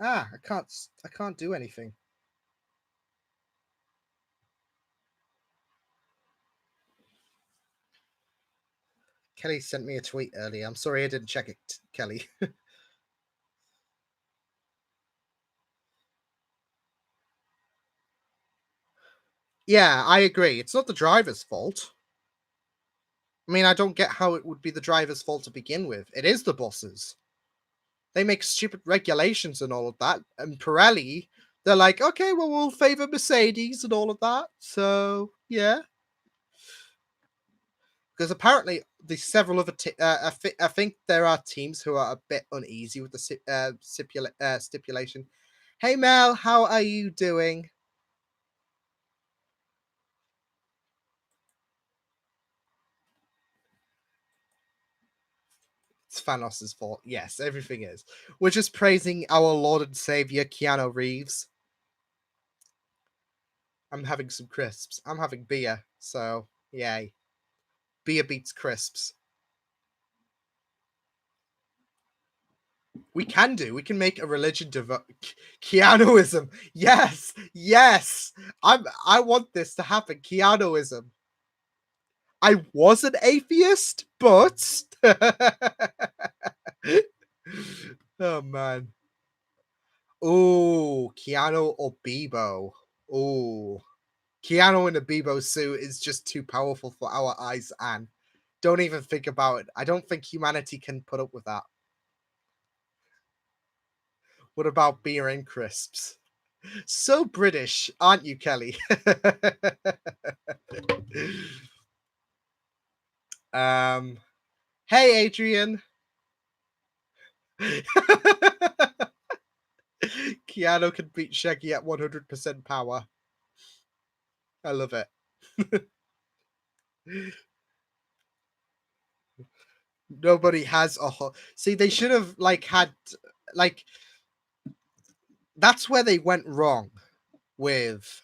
Ah, I can't do anything. Kelly sent me a tweet earlier. I'm sorry I didn't check it, Kelly. Yeah, I agree. It's not the driver's fault. I mean, I don't get how it would be the driver's fault to begin with. It is the boss's. They make stupid regulations and all of that. And Pirelli, they're like, okay, well, we'll favor Mercedes and all of that. So, yeah. Because apparently, the several other, I think there are teams who are a bit uneasy with the stipulation. Hey, Mel, how are you doing? It's Thanos' fault. Yes, everything is. We're just praising our Lord and Savior, Keanu Reeves. I'm having some crisps. I'm having beer, so yay. Beer beats crisps. We can do. We can make a religion devote Keanuism. Yes, yes. I want this to happen. Keanuism. I was an atheist, but oh man. Oh, Keanu or Bebo. Oh. Keanu in a Bebo suit is just too powerful for our eyes, and don't even think about it. I don't think humanity can put up with that. What about beer and crisps? So British, aren't you, Kelly? um, hey, Adrian. Keanu can beat Shaggy at 100% power. I love it. Nobody has a see. They should have had like that's where they went wrong with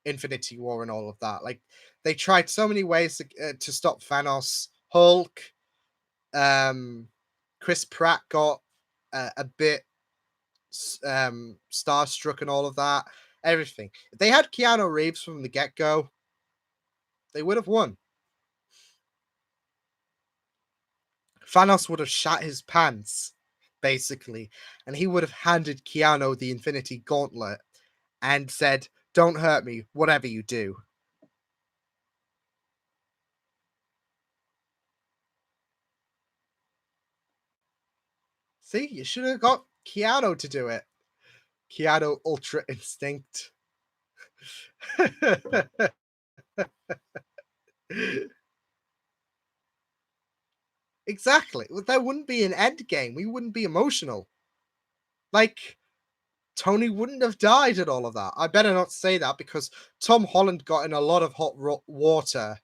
Infinity War and all of that. Like they tried so many ways to stop Thanos. Hulk, Chris Pratt got a bit starstruck and all of that. Everything. If they had Keanu Reeves from the get go, they would have won. Thanos would have shat his pants, basically, and he would have handed Keanu the Infinity Gauntlet and said, "Don't hurt me, whatever you do." See, you should have got Keanu to do it. Keanu Ultra Instinct. Exactly. Well, there wouldn't be an end game. We wouldn't be emotional. Like, Tony wouldn't have died and all of that. I better not say that because Tom Holland got in a lot of hot water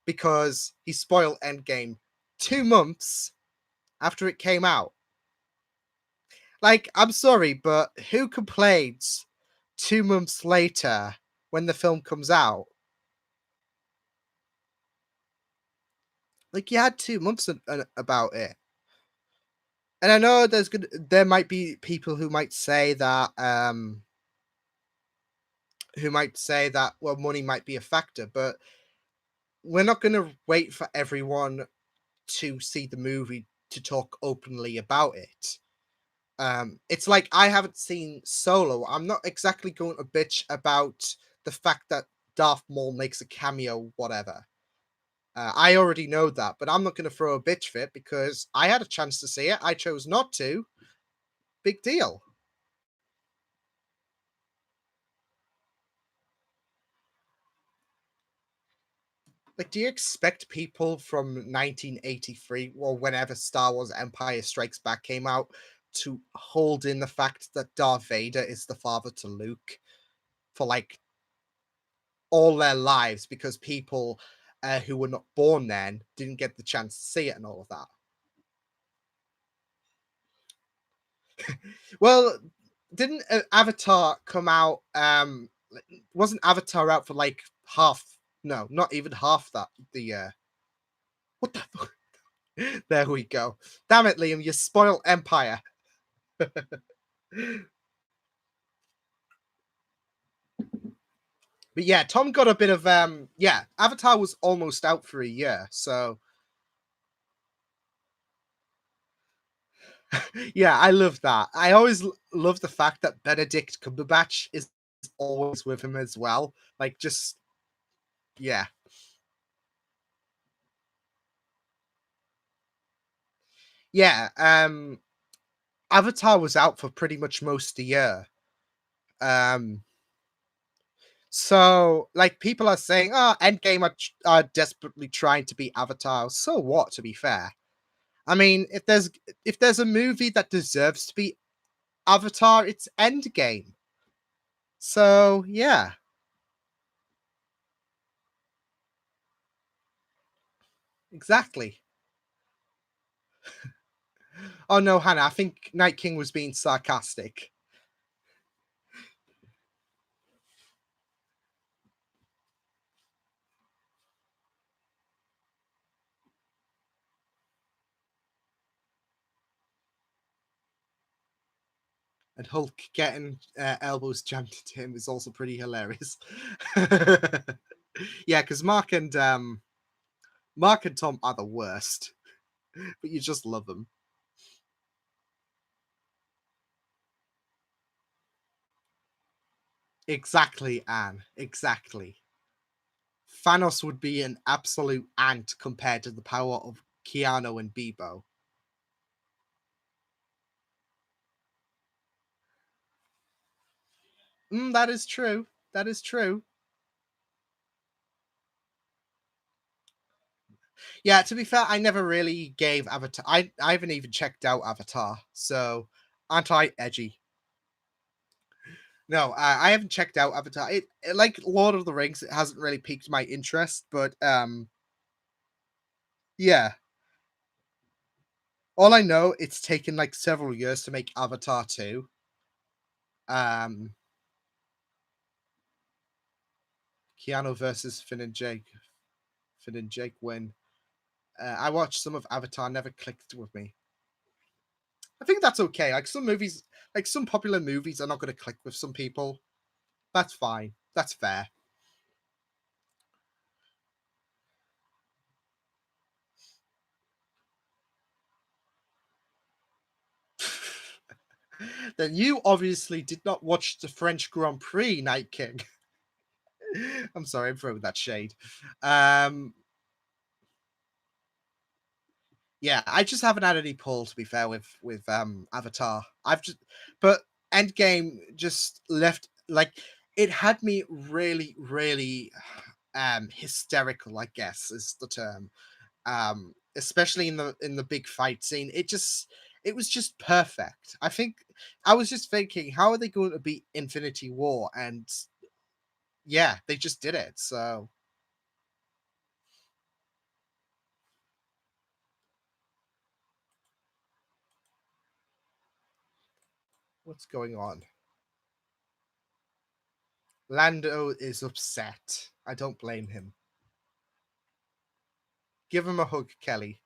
because he spoiled Endgame 2 months after it came out. Like, I'm sorry, but who complains 2 months later when the film comes out? Like, you had 2 months about it. And I know there might be people who might say that well, money might be a factor, but we're not going to wait for everyone to see the movie to talk openly about it. It's like I haven't seen Solo. I'm not exactly going to bitch about the fact that Darth Maul makes a cameo, whatever. I already know that, but I'm not going to throw a bitch fit because I had a chance to see it. I chose not to. Big deal. Like, do you expect people from 1983 or whenever Star Wars Empire Strikes Back came out to hold in the fact that Darth Vader is the father to Luke for all their lives because people who were not born then didn't get the chance to see it and all of that? Well, didn't Avatar come out? Wasn't Avatar out for half? No, not even half that the year. What the fuck? There we go. Damn it, Liam, you spoiled Empire. But yeah, Tom got a bit of yeah, Avatar was almost out for a year, so yeah, I love that. I always love the fact that Benedict Cumberbatch is always with him as well. Like, just yeah, yeah. Avatar was out for pretty much most of the year. Um, so like people are saying, "Oh, Endgame are desperately trying to be Avatar." So what? To be fair, I mean, if there's a movie that deserves to be Avatar, it's Endgame. So yeah, exactly. Oh no, Hannah, I think Night King was being sarcastic. And Hulk getting elbows jammed into him is also pretty hilarious. Yeah, because Mark and Tom are the worst, but you just love them. Exactly, Anne. Exactly. Thanos would be an absolute ant compared to the power of Keanu and Bebo. That is true. That is true. Yeah, to be fair, I never really gave Avatar. I haven't even checked out Avatar, so aren't I edgy? No, I haven't checked out Avatar. Like Lord of the Rings, it hasn't really piqued my interest, but yeah. All I know, it's taken like several years to make Avatar 2. Um, Keanu versus Finn and Jake. Finn and Jake win. I watched some of Avatar, never clicked with me. I think that's okay. Like some movies, like some popular movies, are not going to click with some people. That's fine. That's fair. Then you obviously did not watch the French Grand Prix, Night King. I'm sorry, I'm throwing that shade. Um, yeah, I just haven't had any pull to be fair with Avatar. I've just but Endgame just left like it had me really, really hysterical, I guess is the term. Especially in the big fight scene. It was just perfect. I think I was just thinking, how are they going to beat Infinity War? And yeah, they just did it. So what's going on? Lando is upset. I don't blame him. Give him a hug, Kelly.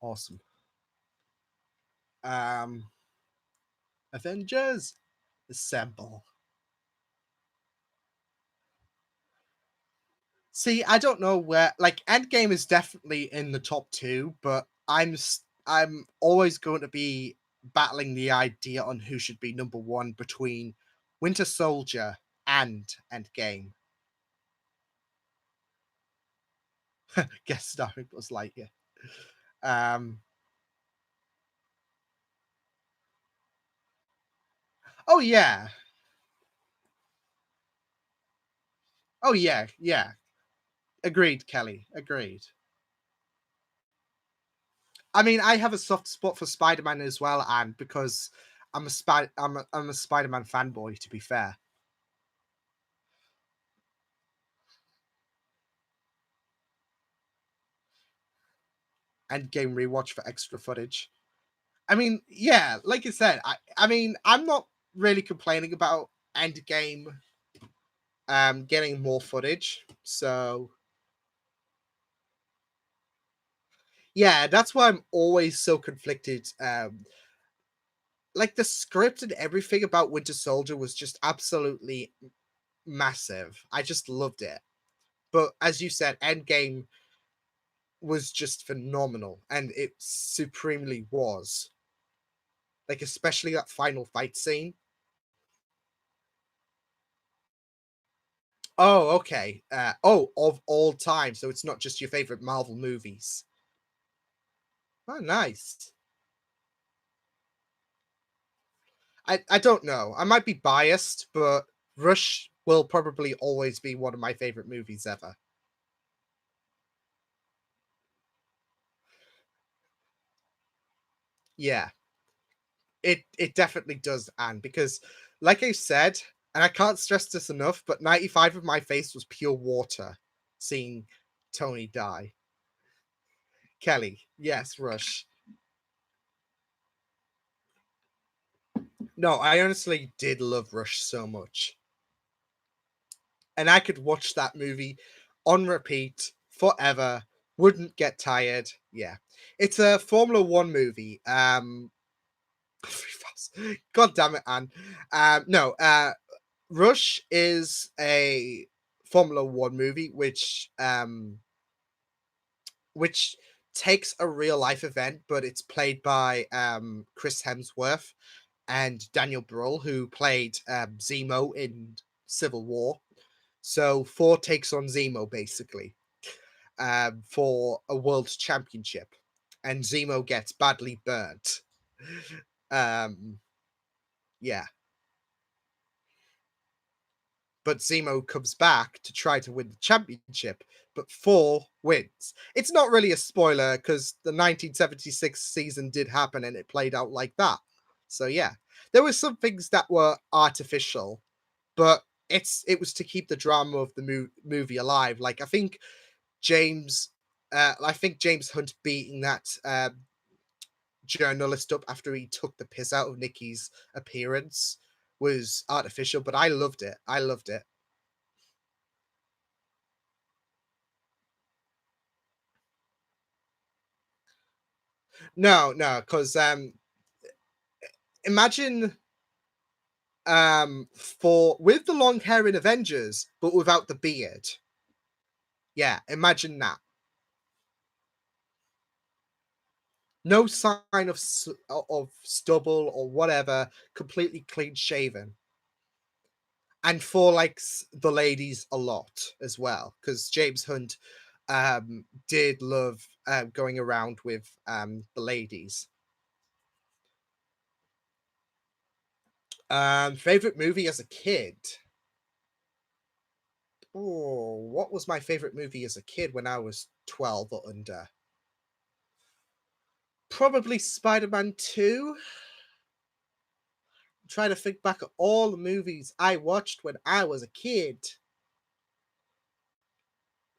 Awesome. Um, Avengers, assemble. See, I don't know where. Like, Endgame is definitely in the top two, but I'm always going to be battling the idea on who should be number one between Winter Soldier and Endgame. Guest starring Buzz Lightyear. Um. Oh yeah. Oh yeah. Yeah. Agreed, Kelly. Agreed. I mean, I have a soft spot for Spider-Man as well, and because I'm a Spider-Man fanboy. To be fair, Endgame rewatch for extra footage. I mean, yeah, like I said, I mean, I'm not really complaining about Endgame getting more footage. So Yeah, that's why I'm always so conflicted. Like the script and everything about Winter Soldier was just absolutely massive. I just loved it. But as you said, Endgame was just phenomenal, and it supremely was. Like especially that final fight scene. Oh, okay. Oh, of all time, so it's not just your favorite Marvel movies. Oh, nice. I don't know. I might be biased, but Rush will probably always be one of my favorite movies ever. Yeah, it definitely does, Anne, because like I said, and I can't stress this enough, but 95 of my face was pure water seeing Tony die. Kelly, yes, Rush. No, I honestly did love Rush so much. And I could watch that movie on repeat forever, wouldn't get tired. Yeah. It's a Formula One movie. God damn it, Anne. No, Rush is a Formula One movie which takes a real life event, but it's played by Chris Hemsworth and Daniel Bruhl, who played Zemo in Civil War. So Ford takes on Zemo basically for a world championship, and Zemo gets badly burnt. Um, yeah, but Zemo comes back to try to win the championship, but Thor wins. It's not really a spoiler because the 1976 season did happen and it played out like that. So yeah, there were some things that were artificial, but it was to keep the drama of the movie alive. Like I think James Hunt beating that journalist up after he took the piss out of Nikki's appearance was artificial, but I loved it. I loved it. No, no, because imagine for with the long hair in Avengers, but without the beard. Yeah, imagine that. No sign of of stubble or whatever, completely clean shaven. And for like the ladies a lot as well, because James Hunt did love going around with the ladies. Favorite movie as a kid. Oh, what was my favorite movie as a kid when I was 12 or under? Probably Spider-Man 2. Try to think back at all the movies I watched when I was a kid.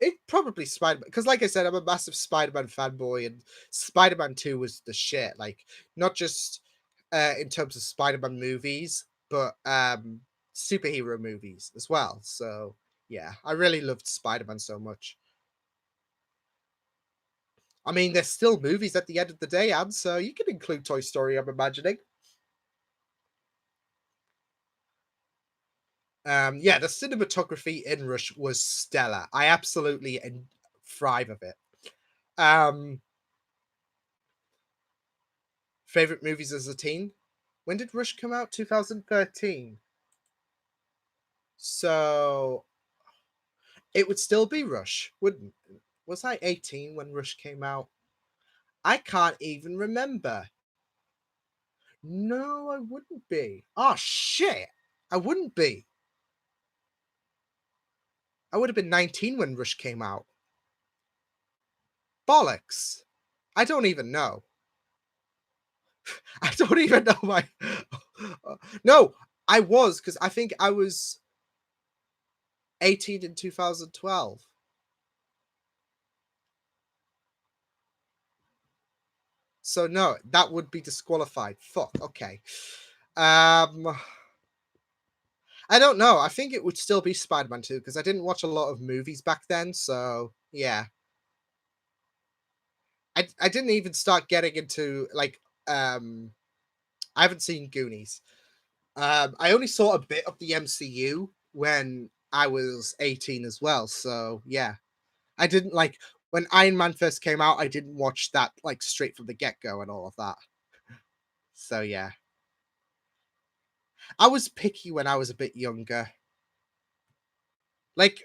It probably Spider-Man because, like I said, I'm a massive Spider-Man fanboy, and Spider-Man 2 was the shit. Like, not just in terms of Spider-Man movies, but superhero movies as well. So yeah, I really loved Spider-Man so much. I mean, there's still movies at the end of the day, and so you can include Toy Story, I'm imagining. Yeah, the cinematography in Rush was stellar. I absolutely thrive of it. Um, Favorite movies as a teen? When did Rush come out? 2013. So it would still be Rush, wouldn't? Was I 18 when Rush came out? I can't even remember. No, I wouldn't be. Oh shit! I wouldn't be. I would have been 19 when Rush came out. Bollocks! I don't even know. I don't even know my. No, I was because I think I was 18 in 2012. So no, that would be disqualified. Fuck. Okay. Um, I don't know. I think it would still be Spider-Man 2 because I didn't watch a lot of movies back then. So yeah. I didn't even start getting into like I haven't seen Goonies. I only saw a bit of the MCU when I was 18 as well. So yeah, I didn't like when Iron Man first came out. I didn't watch that like straight from the get go and all of that. So yeah, I was picky when I was a bit younger. Like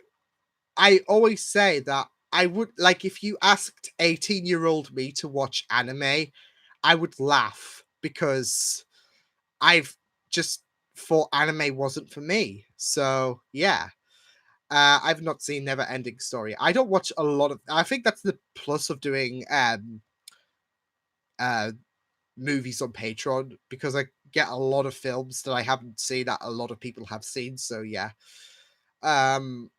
I always say that I would like if you asked 18-year-old me to watch anime, I would laugh because I've just thought anime wasn't for me. So yeah. I've not seen Never Ending Story. I don't watch a lot of I think that's the plus of doing uh movies on Patreon because I get a lot of films that I haven't seen that a lot of people have seen. So yeah. Um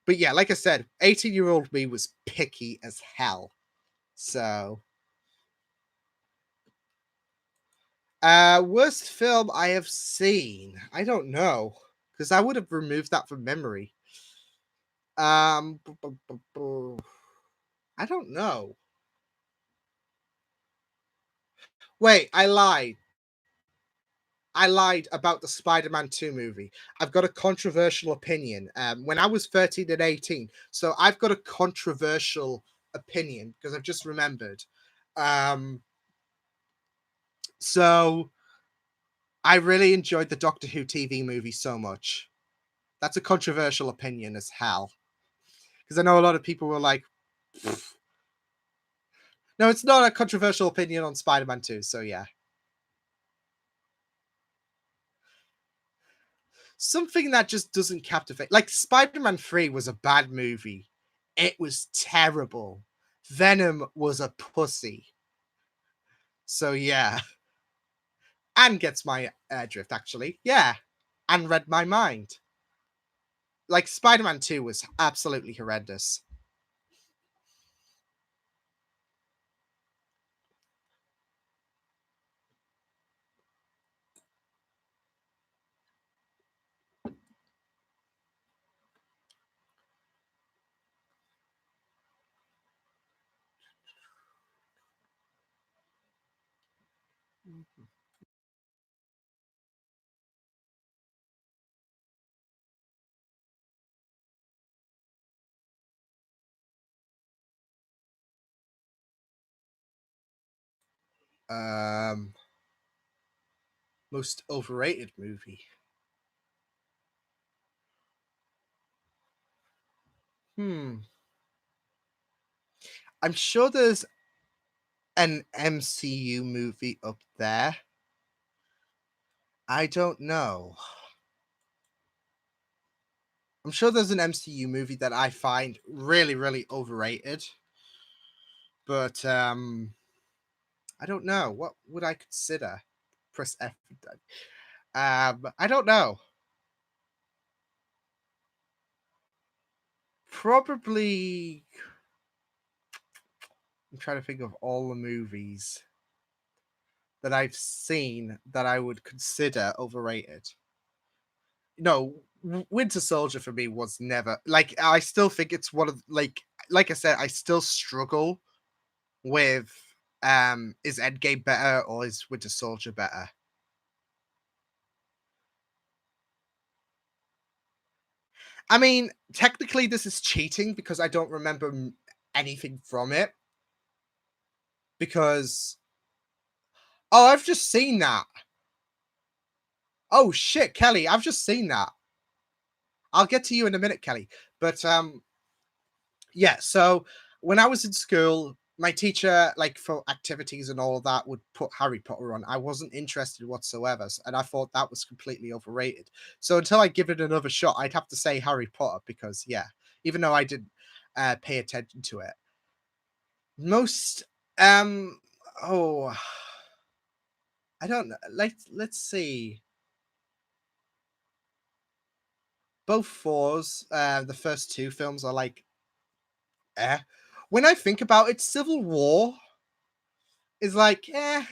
but yeah, like I said, 18-year-old me was picky as hell. So worst film I have seen. I don't know. Because I would have removed that from memory. I don't know. Wait, I lied. I lied about the Spider-Man 2 movie. I've got a controversial opinion. When I was 13 and 18, so I've got a controversial opinion because I've just remembered. Um, so I really enjoyed the Doctor Who TV movie so much. That's a controversial opinion as hell because I know a lot of people were like, "Pfft." No, it's not a controversial opinion on Spider-Man 2. So yeah, something that just doesn't captivate. Like Spider-Man 3 was a bad movie. It was terrible. Venom was a pussy. So yeah, and gets my drift actually. Yeah, and read my mind. Like Spider-Man 2 was absolutely horrendous. Um, most overrated movie. Hmm. I'm sure there's an MCU movie up there. I don't know. I'm sure there's an MCU movie that I find really, really overrated. But I don't know. What would I consider? Press F. I don't know. Probably. I'm trying to think of all the movies that I've seen that I would consider overrated. No, Winter Soldier for me was never like. I still think it's one of like I said. I still struggle with is Endgame better or is Winter Soldier better? I mean, technically, this is cheating because I don't remember anything from it. Because oh, I've just seen that. Oh shit, Kelly, I've just seen that. I'll get to you in a minute, Kelly. But yeah. So when I was in school, my teacher, like for activities and all of that, would put Harry Potter on. I wasn't interested whatsoever, and I thought that was completely overrated. So until I give it another shot, I'd have to say Harry Potter because yeah, even though I didn't pay attention to it. Most oh I don't know. Let's see. Both fours, the first two films are like eh. When I think about it, Civil War is like eh.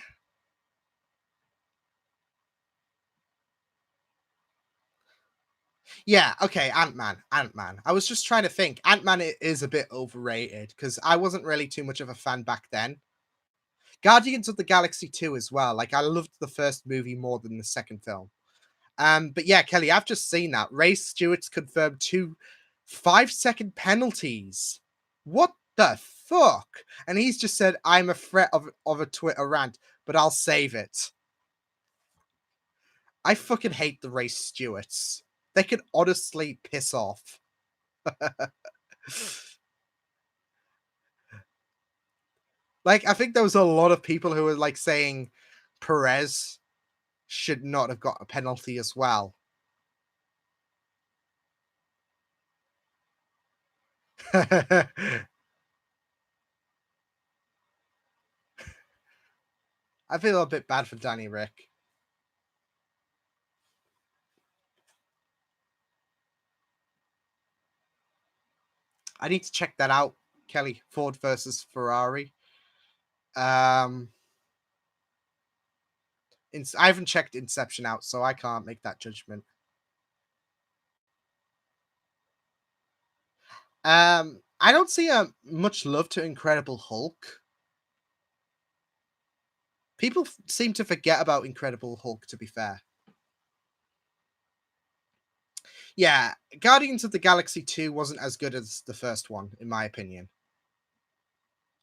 Yeah, okay, Ant-Man, Ant-Man. I was just trying to think. Ant-Man is a bit overrated because I wasn't really too much of a fan back then. Guardians of the Galaxy 2 as well. Like I loved the first movie more than the second film. But yeah, Kelly, I've just seen that. Ray Stewart's confirmed 2 5-second penalties. What the fuck? And he's just said, I'm a threat of a Twitter rant, but I'll save it. I fucking hate the Ray Stewarts. They could honestly piss off. Like, I think there was a lot of people who were like saying Perez should not have got a penalty as well. I feel a bit bad for Danny Rick. I need to check that out, Kelly. Ford versus Ferrari. Um, I haven't checked Inception out, so I can't make that judgment. I don't see much love to Incredible Hulk. People seem to forget about Incredible Hulk, to be fair. Yeah, Guardians of the Galaxy 2 wasn't as good as the first one, in my opinion.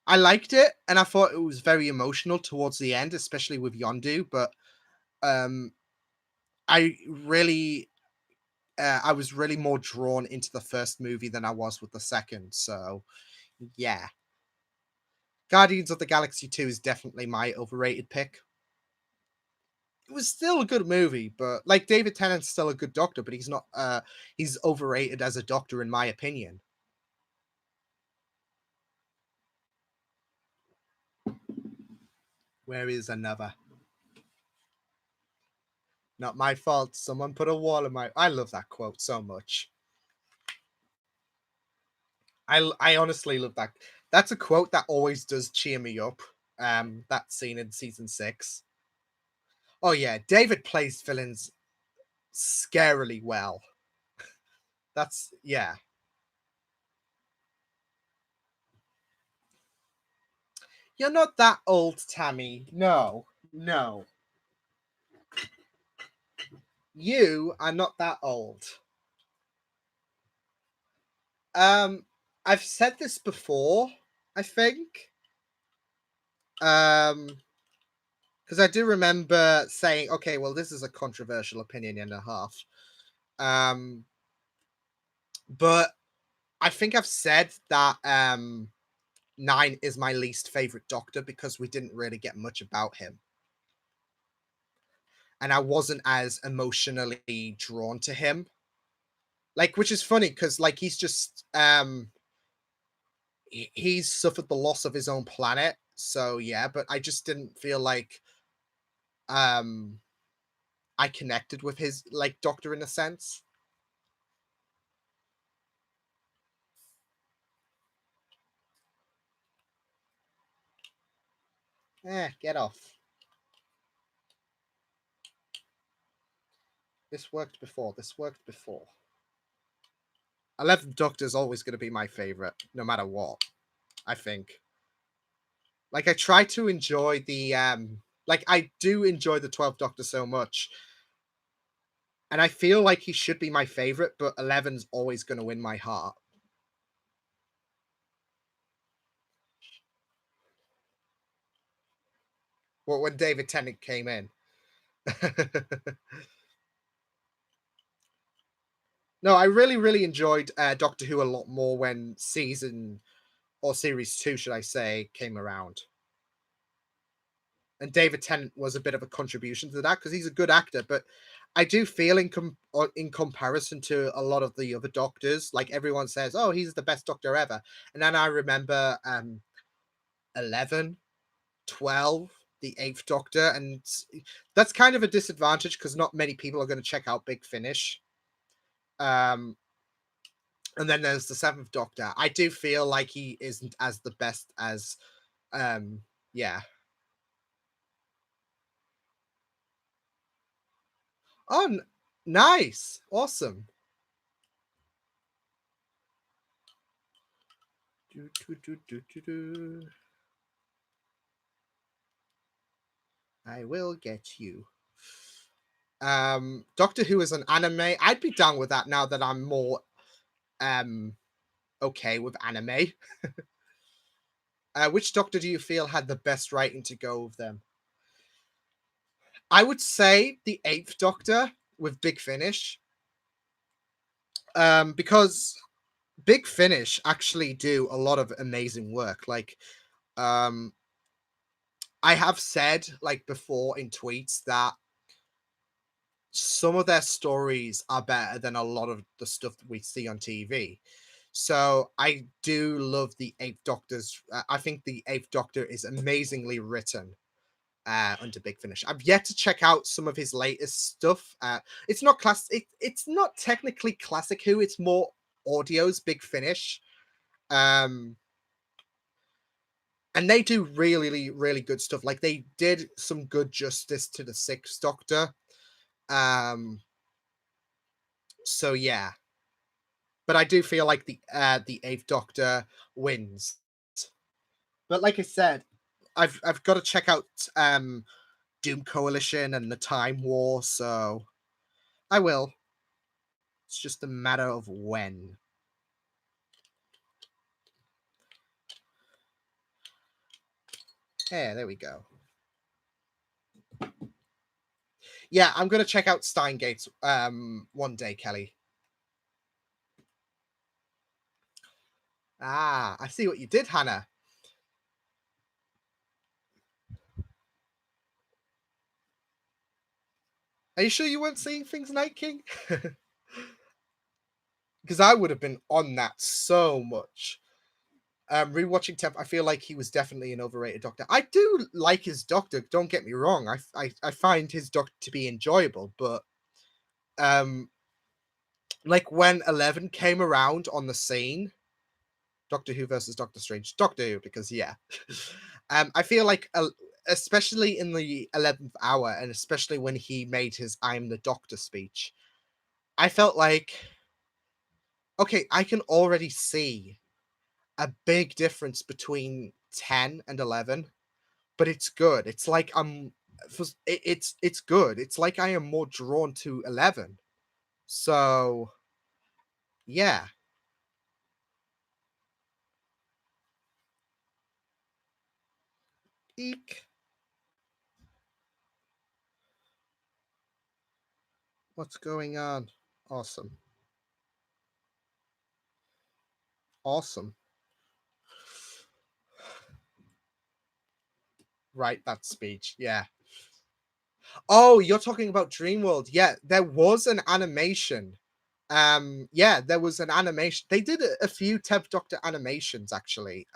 I liked it, and I thought it was very emotional towards the end, especially with Yondu, but um, I really I was really more drawn into the first movie than I was with the second. So yeah, Guardians of the Galaxy 2 is definitely my overrated pick. It was still a good movie, but like David Tennant's still a good doctor, but he's not he's overrated as a doctor in my opinion. Where is another? Not my fault. Someone put a wall in my I love that quote so much. I honestly love that. That's a quote that always does cheer me up. That scene in season 6. Oh yeah, David plays villains scarily well. That's yeah. You're not that old, Tammy. No, no. You are not that old. Um, I've said this before, I think. Because I do remember saying, okay, well, this is a controversial opinion and a half. Um, but I think I've said that 9 is my least favorite Doctor because we didn't really get much about him. And I wasn't as emotionally drawn to him. Like, which is funny because like he's just he's suffered the loss of his own planet. So yeah, but I just didn't feel like um I connected with his like Doctor in a sense. Get off. This worked before. This worked before. 11th Doctor is always going to be my favorite, no matter what. I think. Like I try to enjoy the like I do enjoy the 12th Doctor so much. And I feel like he should be my favorite, but 11's always going to win my heart. Well, when David Tennant came in. No, I really, really enjoyed Doctor Who a lot more when season or series 2, should I say, came around. And David Tennant was a bit of a contribution to that because he's a good actor. But I do feel in comparison to a lot of the other doctors, like everyone says, oh, he's the best doctor ever. And then I remember 11, 12, the Eighth Doctor. And that's kind of a disadvantage because not many people are going to check out Big Finish. Um, and then there's the Seventh Doctor. I do feel like he isn't as the best as yeah. Oh, nice. Awesome. Do, do, do, do, do, do. I will get you. Doctor Who is an anime. I'd be down with that now that I'm more okay with anime. Which Doctor do you feel had the best writing to go with them? I would say the Eighth Doctor with Big Finish. Because Big Finish actually do a lot of amazing work. Like, I have said like before in tweets that some of their stories are better than a lot of the stuff that we see on TV. So I do love the Eighth Doctor's. I think the Eighth Doctor is amazingly written under Big Finish. I've yet to check out some of his latest stuff. It's not it's not technically classic Who. It's more audio's Big Finish. And they do really, really good stuff. Like they did some good justice to the Sixth Doctor. So yeah, but I do feel like the Eighth Doctor wins. But like I said, I've got to check out Doom Coalition and the Time War, so I will. It's just a matter of when. Yeah, there we go. Yeah, I'm gonna check out Steingates one day, Kelly. Ah, I see what you did, Hannah. Are you sure you weren't seeing things, Night King? Because I would have been on that so much. Rewatching Temp, I feel like he was definitely an overrated Doctor. I do like his Doctor. Don't get me wrong. I find his Doctor to be enjoyable, but like when 11 came around on the scene, Doctor Who versus Doctor Strange, Doctor Who, because yeah, I feel like especially in the 11th hour, and especially when he made his "I'm the Doctor" speech, I felt like, okay, I can already see a big difference between 10 and 11, but it's good. It's like it's good. It's like I am more drawn to 11. So yeah. Eek. What's going on? Awesome. Awesome. Right, that speech. Yeah. Oh, you're talking about Dreamworld. Yeah, there was an animation. Yeah, there was an animation. They did a few 10th Doctor animations actually.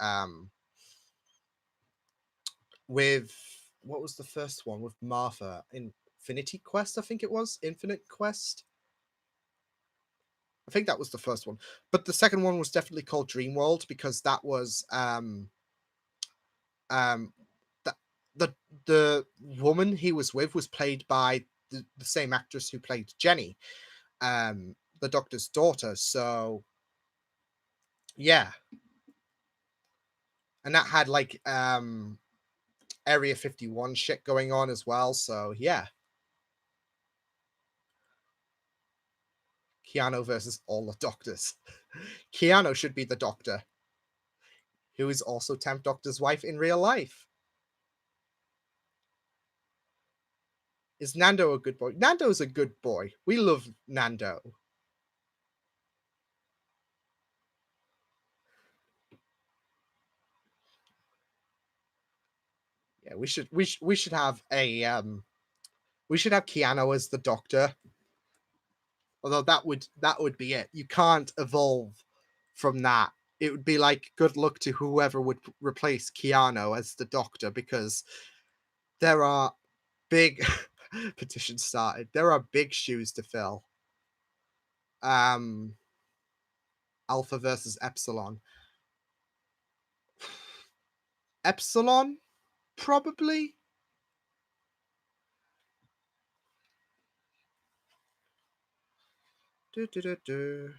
With what was the first one with Martha? Infinity Quest, I think it was. Infinite Quest. I think that was the first one. But the second one was definitely called Dreamworld because that was um the the the woman he was with was played by the same actress who played Jenny, the Doctor's daughter. So yeah, and that had like Area 51 shit going on as well. So yeah, Keanu versus all the Doctors. Keanu should be the Doctor, who is also 10th Doctor's wife in real life. Is Nando a good boy? Nando's a good boy. We love Nando. Yeah, we should have a we should have Keanu as the Doctor. Although that would be it. You can't evolve from that. It would be like good luck to whoever would replace Keanu as the Doctor because there are big petitions started. There are big shoes to fill. Um Alpha versus Epsilon. Epsilon, probably. Do, do, do, do.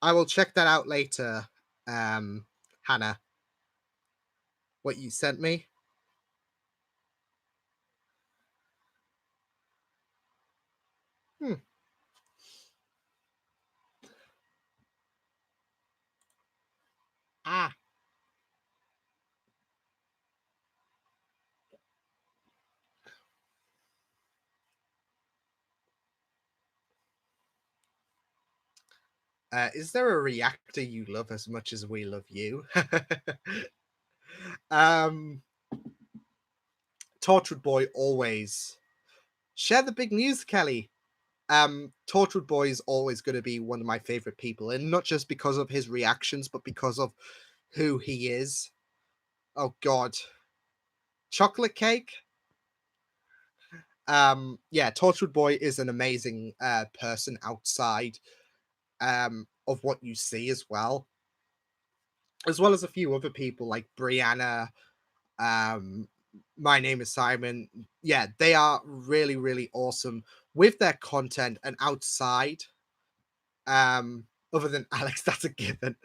I will check that out later. Hannah, what you sent me. Hmm. Ah, is there a reactor you love as much as we love you? um, Tortured Boy always share the big news, Kelly. Tortured Boy is always going to be one of my favorite people, and not just because of his reactions, but because of who he is. Oh God, chocolate cake. Yeah, Tortured Boy is an amazing person outside of what you see as well as a few other people like Brianna. Um, My name is Simon. Yeah, they are really really awesome with their content and outside. Other than Alex, that's a given.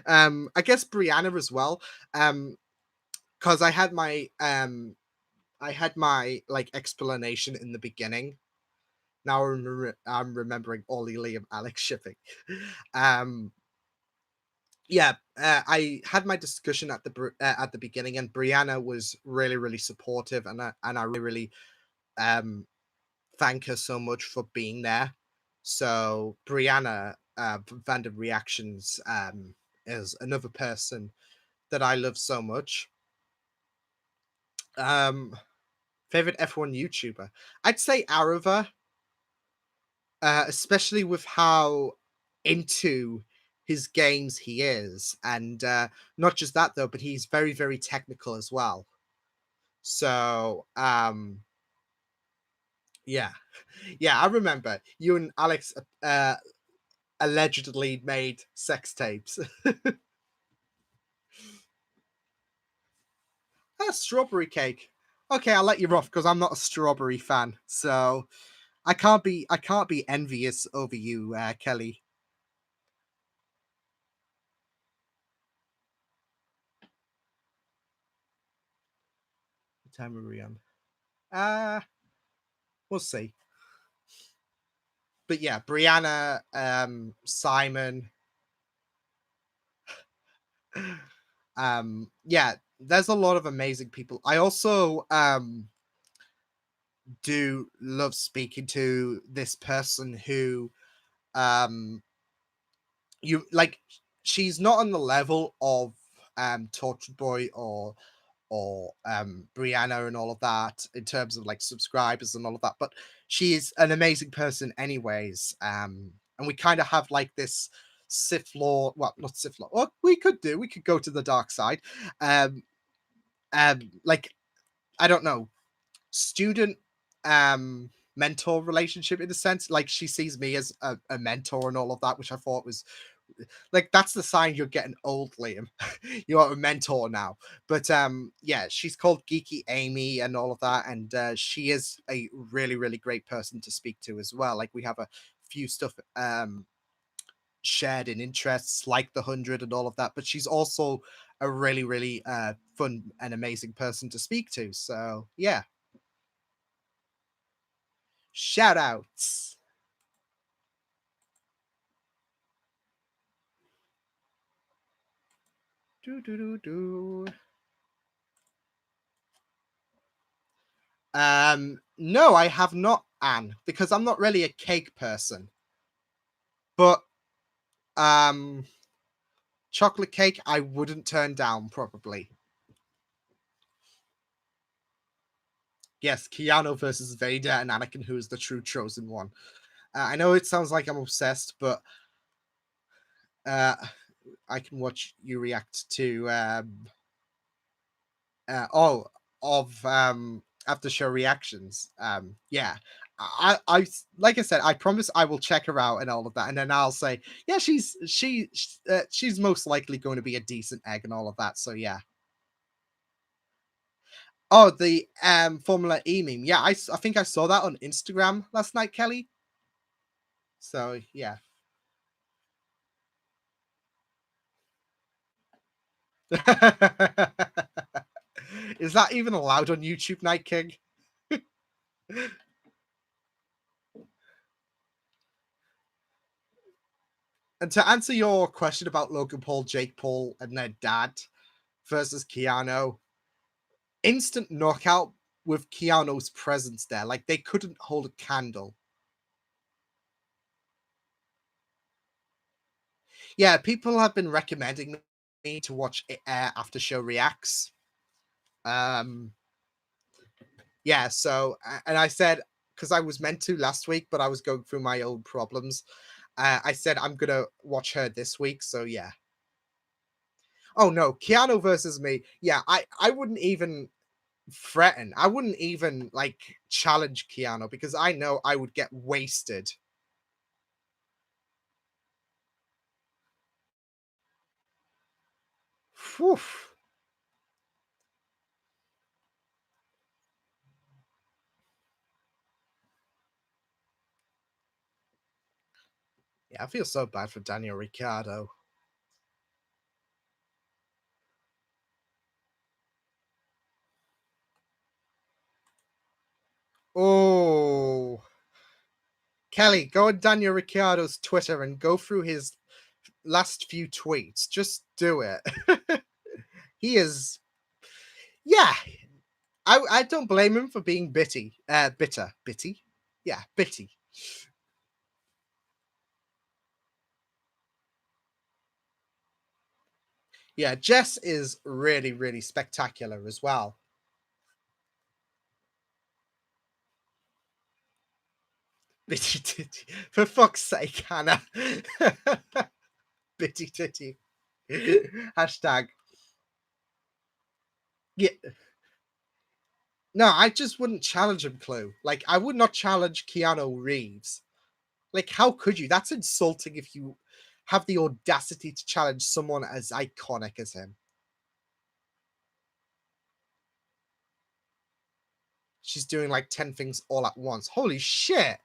I guess Brianna as well. Because I had my like explanation in the beginning. Now I'm remembering Ollie, Liam, Alex shipping. Um, yeah, I had my discussion at the beginning, and Brianna was really really supportive, and I really um thank her so much for being there. So Brianna from Fandom Reactions is another person that I love so much. Um, Favorite F1 YouTuber, I'd say Arava, especially with how into his games he is, and not just that though, but he's very very technical as well. So yeah, yeah, I remember you and Alex allegedly made sex tapes. Strawberry cake. Okay, I'll let you off because I'm not a strawberry fan, so I can't be envious over you, Kelly. What time are we on? Uh we'll see. But yeah, Brianna, Simon, yeah, there's a lot of amazing people. I also do love speaking to this person who um you like she's not on the level of Tortured Boy or Brianna and all of that in terms of like subscribers and all of that, but she is an amazing person anyways. And we kind of have like this Sith Lord, well, not Sith Lord. Well, we could go to the dark side. Um, like I don't know, student mentor relationship in a sense. Like she sees me as a mentor and all of that, which I thought was like that's the sign you're getting old, Liam. You're a mentor now. But yeah, she's called Geeky Amy and all of that, and she is a really really great person to speak to as well. Like we have a few stuff shared in interests like the 100 and all of that, but she's also a really really fun and amazing person to speak to. So yeah, shout outs. Do do do do. No, I have not, Anne, because I'm not really a cake person. But um, chocolate cake, I wouldn't turn down probably. Yes, Keanu versus Vader and Anakin, who is the true chosen one. I know it sounds like I'm obsessed, but uh, I can watch you react to all of after show reactions. Yeah, I like I said, I promise I will check her out and all of that, and then I'll say, yeah, she's most likely going to be a decent egg and all of that. So yeah. Oh, the Formula E meme. Yeah, I think I saw that on Instagram last night, Kelly. So yeah. Is that even allowed on YouTube, Night King? And to answer your question about Logan Paul, Jake Paul, and their dad versus Keanu, instant knockout with Keanu's presence there. Like they couldn't hold a candle. Yeah, people have been recommending me to watch after show reacts. Um, yeah, so and I said because I was meant to last week, but I was going through my own problems. I said I'm gonna watch her this week. So yeah. Oh no, Keanu versus me. Yeah, I wouldn't even threaten. I wouldn't even like challenge Keanu because I know I would get wasted. Whew. Yeah, I feel so bad for Daniel Ricciardo. Oh, Kelly, go on Daniel Ricciardo's Twitter and go through his last few tweets. Just do it. He is, yeah. I don't blame him for being bitty. Yeah, bitty. Yeah, Jess is really, really spectacular as well. Bitty titty. For fuck's sake, Hannah. Bitty titty. Hashtag. Yeah. No, I just wouldn't challenge him, Clue. Like, I would not challenge Keanu Reeves. Like, how could you? That's insulting if you have the audacity to challenge someone as iconic as him. She's doing like 10 things all at once. Holy shit.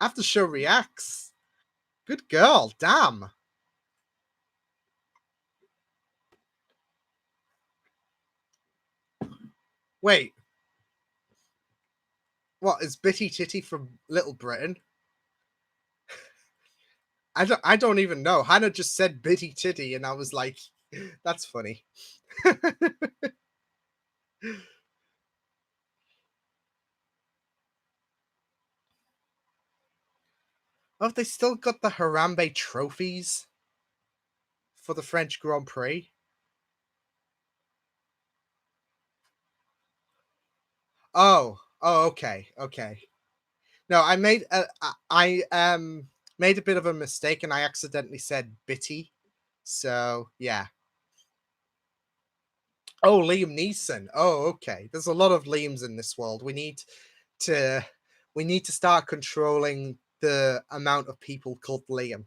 After show reacts. Good girl. Damn. Wait, what is Bitty Titty from Little Britain? I don't even know. Hannah just said Bitty Titty and I was like, that's funny. Oh, they still got the Harambe trophies for the French Grand Prix. Oh, okay, okay. No, I made a bit of a mistake and I accidentally said Bitty. So yeah. Oh, Liam Neeson. Oh, okay. There's a lot of Liams in this world. To we need to start controlling the amount of people called Liam.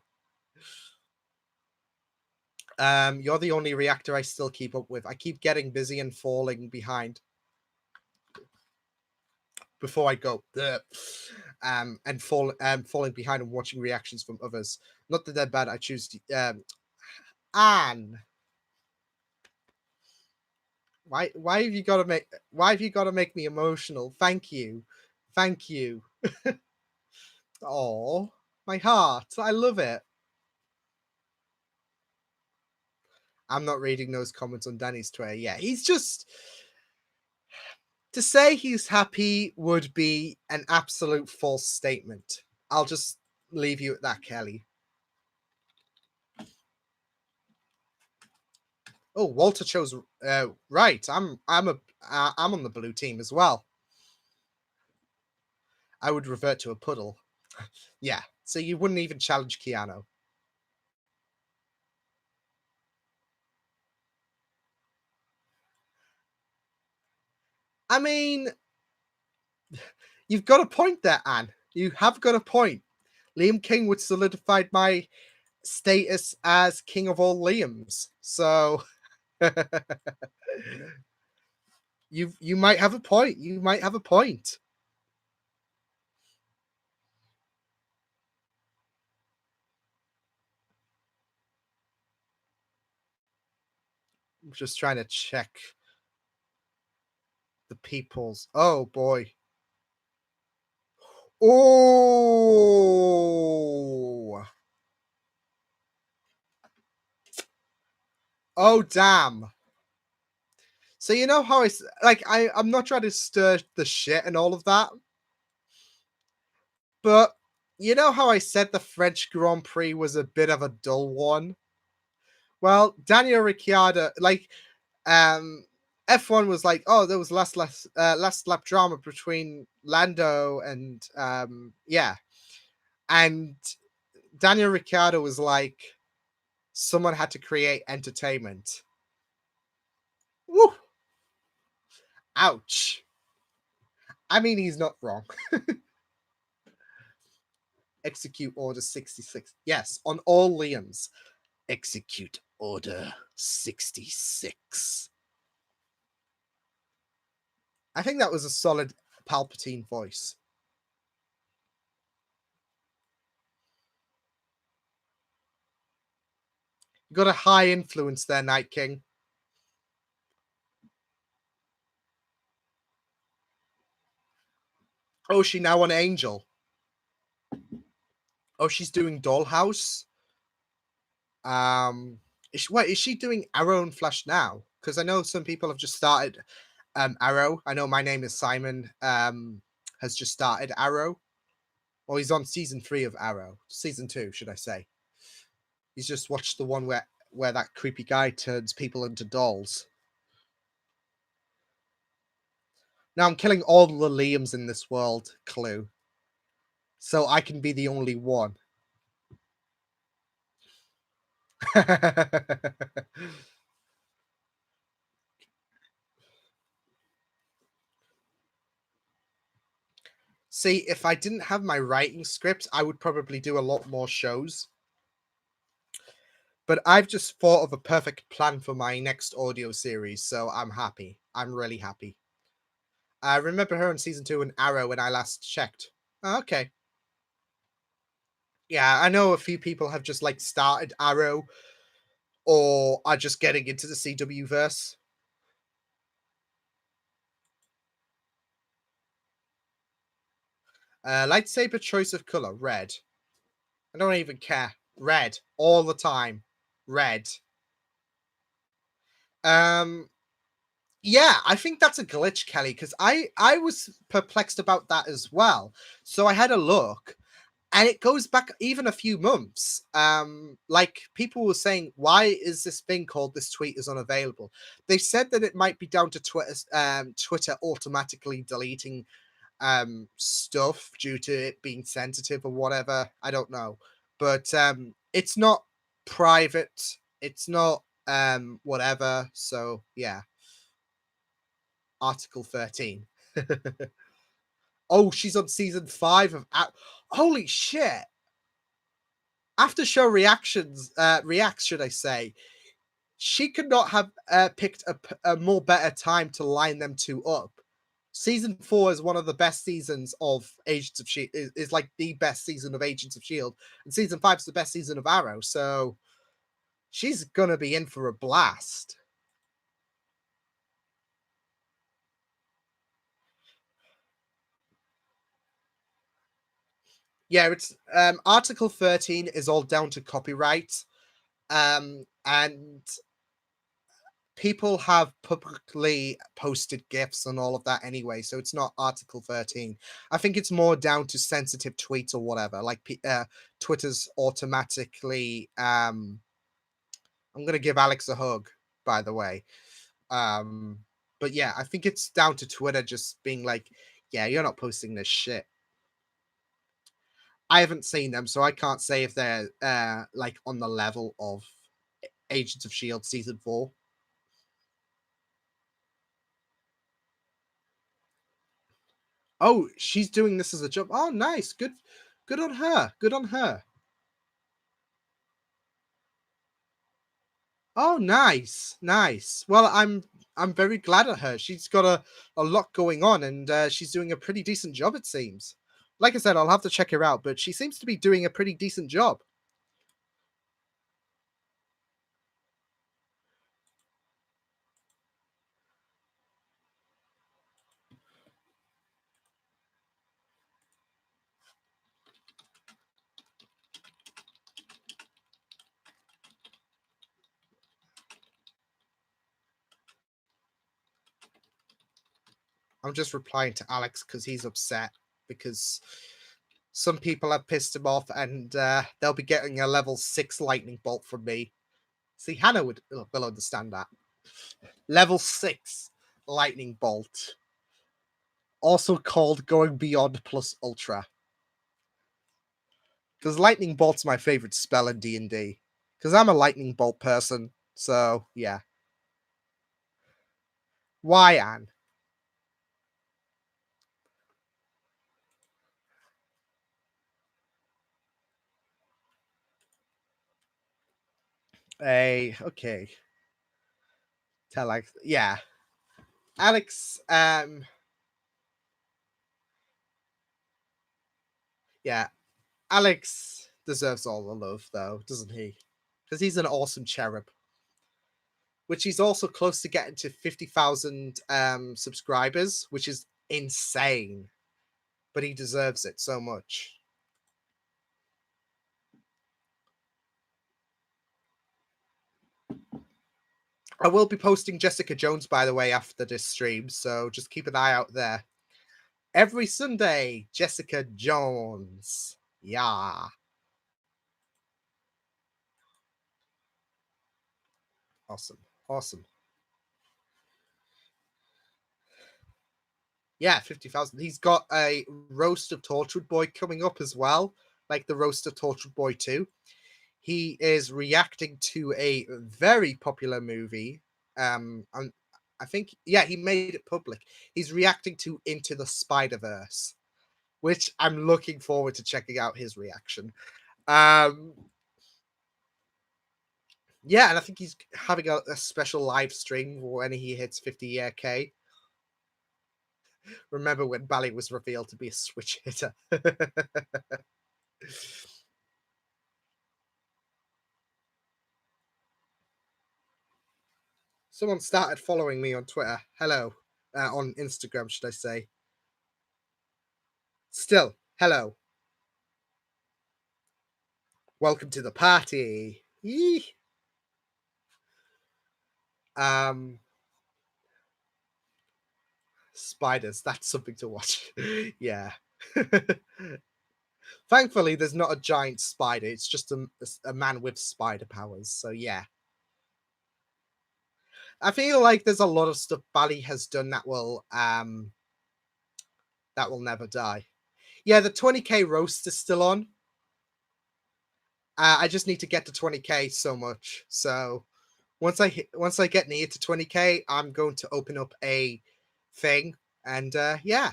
You're the only reactor I still keep up with. I keep getting busy and falling behind before I go Bleh. And falling behind and watching reactions from others. Not that they're bad. I choose to, Anne. Why have you got to make me emotional? Thank you. Thank you. Oh, my heart. I love it. I'm not reading those comments on Danny's Twitter. Yeah, he's just to say he's happy would be an absolute false statement. I'll just leave you at that, Kelly. Oh, Walter chose right. I'm on the blue team as well. I would revert to a puddle. Yeah, so you wouldn't even challenge Keanu. I mean, you've got a point there, Anne. You have got a point. Liam King would solidify my status as king of all Liams. So you might have a point. You might have a point. I'm just trying to check the people's. Oh boy. Oh. Oh damn. So you know how I'm not trying to stir the shit and all of that, but you know how I said the French Grand Prix was a bit of a dull one? Well, Daniel Ricciardo, um F1 was like, oh, there was last lap drama between Lando and yeah. And Daniel Ricciardo was like, someone had to create entertainment. Woo! Ouch. I mean, he's not wrong. Execute Order 66. Yes, on all Liams. Execute Order 66. I think that was a solid Palpatine voice. You got a high influence there, Night King. Oh, she now on Angel. Oh, she's doing Dollhouse. Is she doing Arrow and Flash now? Because I know some people have just started Arrow. I know My Name is Simon has just started Arrow. Or he's on season 3 of Arrow. Season 2, should I say. He's just watched the one where that creepy guy turns people into dolls. Now I'm killing all the Liams in this world, Clue. So I can be the only one. See, if I didn't have my writing script, I would probably do a lot more shows. But I've just thought of a perfect plan for my next audio series, so I'm happy. I'm really happy. I remember her in season 2 in Arrow when I last checked. Oh, okay. Yeah, I know a few people have just started Arrow or are just getting into the CW verse. Lightsaber choice of color, red. I don't even care. Red all the time. Red. Yeah, I think that's a glitch, Kelly, because I was perplexed about that as well. So I had a look, and it goes back even a few months. People were saying, why is this thing called "this tweet is unavailable"? They said that it might be down to Twitter automatically deleting stuff due to it being sensitive or whatever. I don't know, but it's not private. It's not whatever. So yeah. Article 13. Oh, she's on season 5 of holy shit. After show reacts, should I say. She could not have picked a more better time to line them two up. Season 4 is one of the best seasons of Agents of Shield. Is like the best season of Agents of Shield, and season 5 is the best season of Arrow. So she's gonna be in for a blast. Yeah, it's Article 13 is all down to copyright. And people have publicly posted GIFs and all of that anyway, so it's not Article 13. I think it's more down to sensitive tweets or whatever. Twitter's automatically. I'm gonna give Alex a hug, by the way. But yeah, I think it's down to Twitter just being like, yeah, you're not posting this shit. I haven't seen them, so I can't say if they're on the level of Agents of Shield season 4. Oh, she's doing this as a job. Oh, nice. Good on her. Good on her. Oh, nice. Nice. Well, I'm very glad at her. She's got a lot going on, and she's doing a pretty decent job, it seems. Like I said, I'll have to check her out, but she seems to be doing a pretty decent job. I'm just replying to Alex because he's upset because some people have pissed him off, and they'll be getting a level 6 lightning bolt from me. See, Hannah will understand that. Level 6 lightning bolt, also called going beyond plus ultra, because lightning bolt's my favorite spell in D&D. Because I'm a lightning bolt person, so yeah. Why, Anne? Okay. Tell Alex, yeah. Alex, yeah. Alex deserves all the love, though, doesn't he? Because he's an awesome cherub. Which he's also close to getting to 50,000 subscribers, which is insane. But he deserves it so much. I will be posting Jessica Jones, by the way, after this stream, so just keep an eye out there. Every Sunday, Jessica Jones. Yeah. Awesome. Awesome. Yeah, 50,000. He's got a Roast of Tortured Boy coming up as well, like the Roast of Tortured Boy 2. He is reacting to a very popular movie. I think, yeah, he made it public. He's reacting to Into the Spider-Verse, which I'm looking forward to checking out his reaction. Yeah, and I think he's having a special live stream when he hits 50K. Remember when Bally was revealed to be a switch hitter? Someone started following me on Twitter. Hello. On Instagram, should I say. Still, hello. Welcome to the party. Yee. Spiders, that's something to watch. Yeah. Thankfully, there's not a giant spider. It's just a man with spider powers. So, yeah. I feel like there's a lot of stuff Bally has done that will never die. Yeah, the 20k roast is still on. I just need to get to 20k so much. So once I get near to 20k, I'm going to open up a thing, and yeah,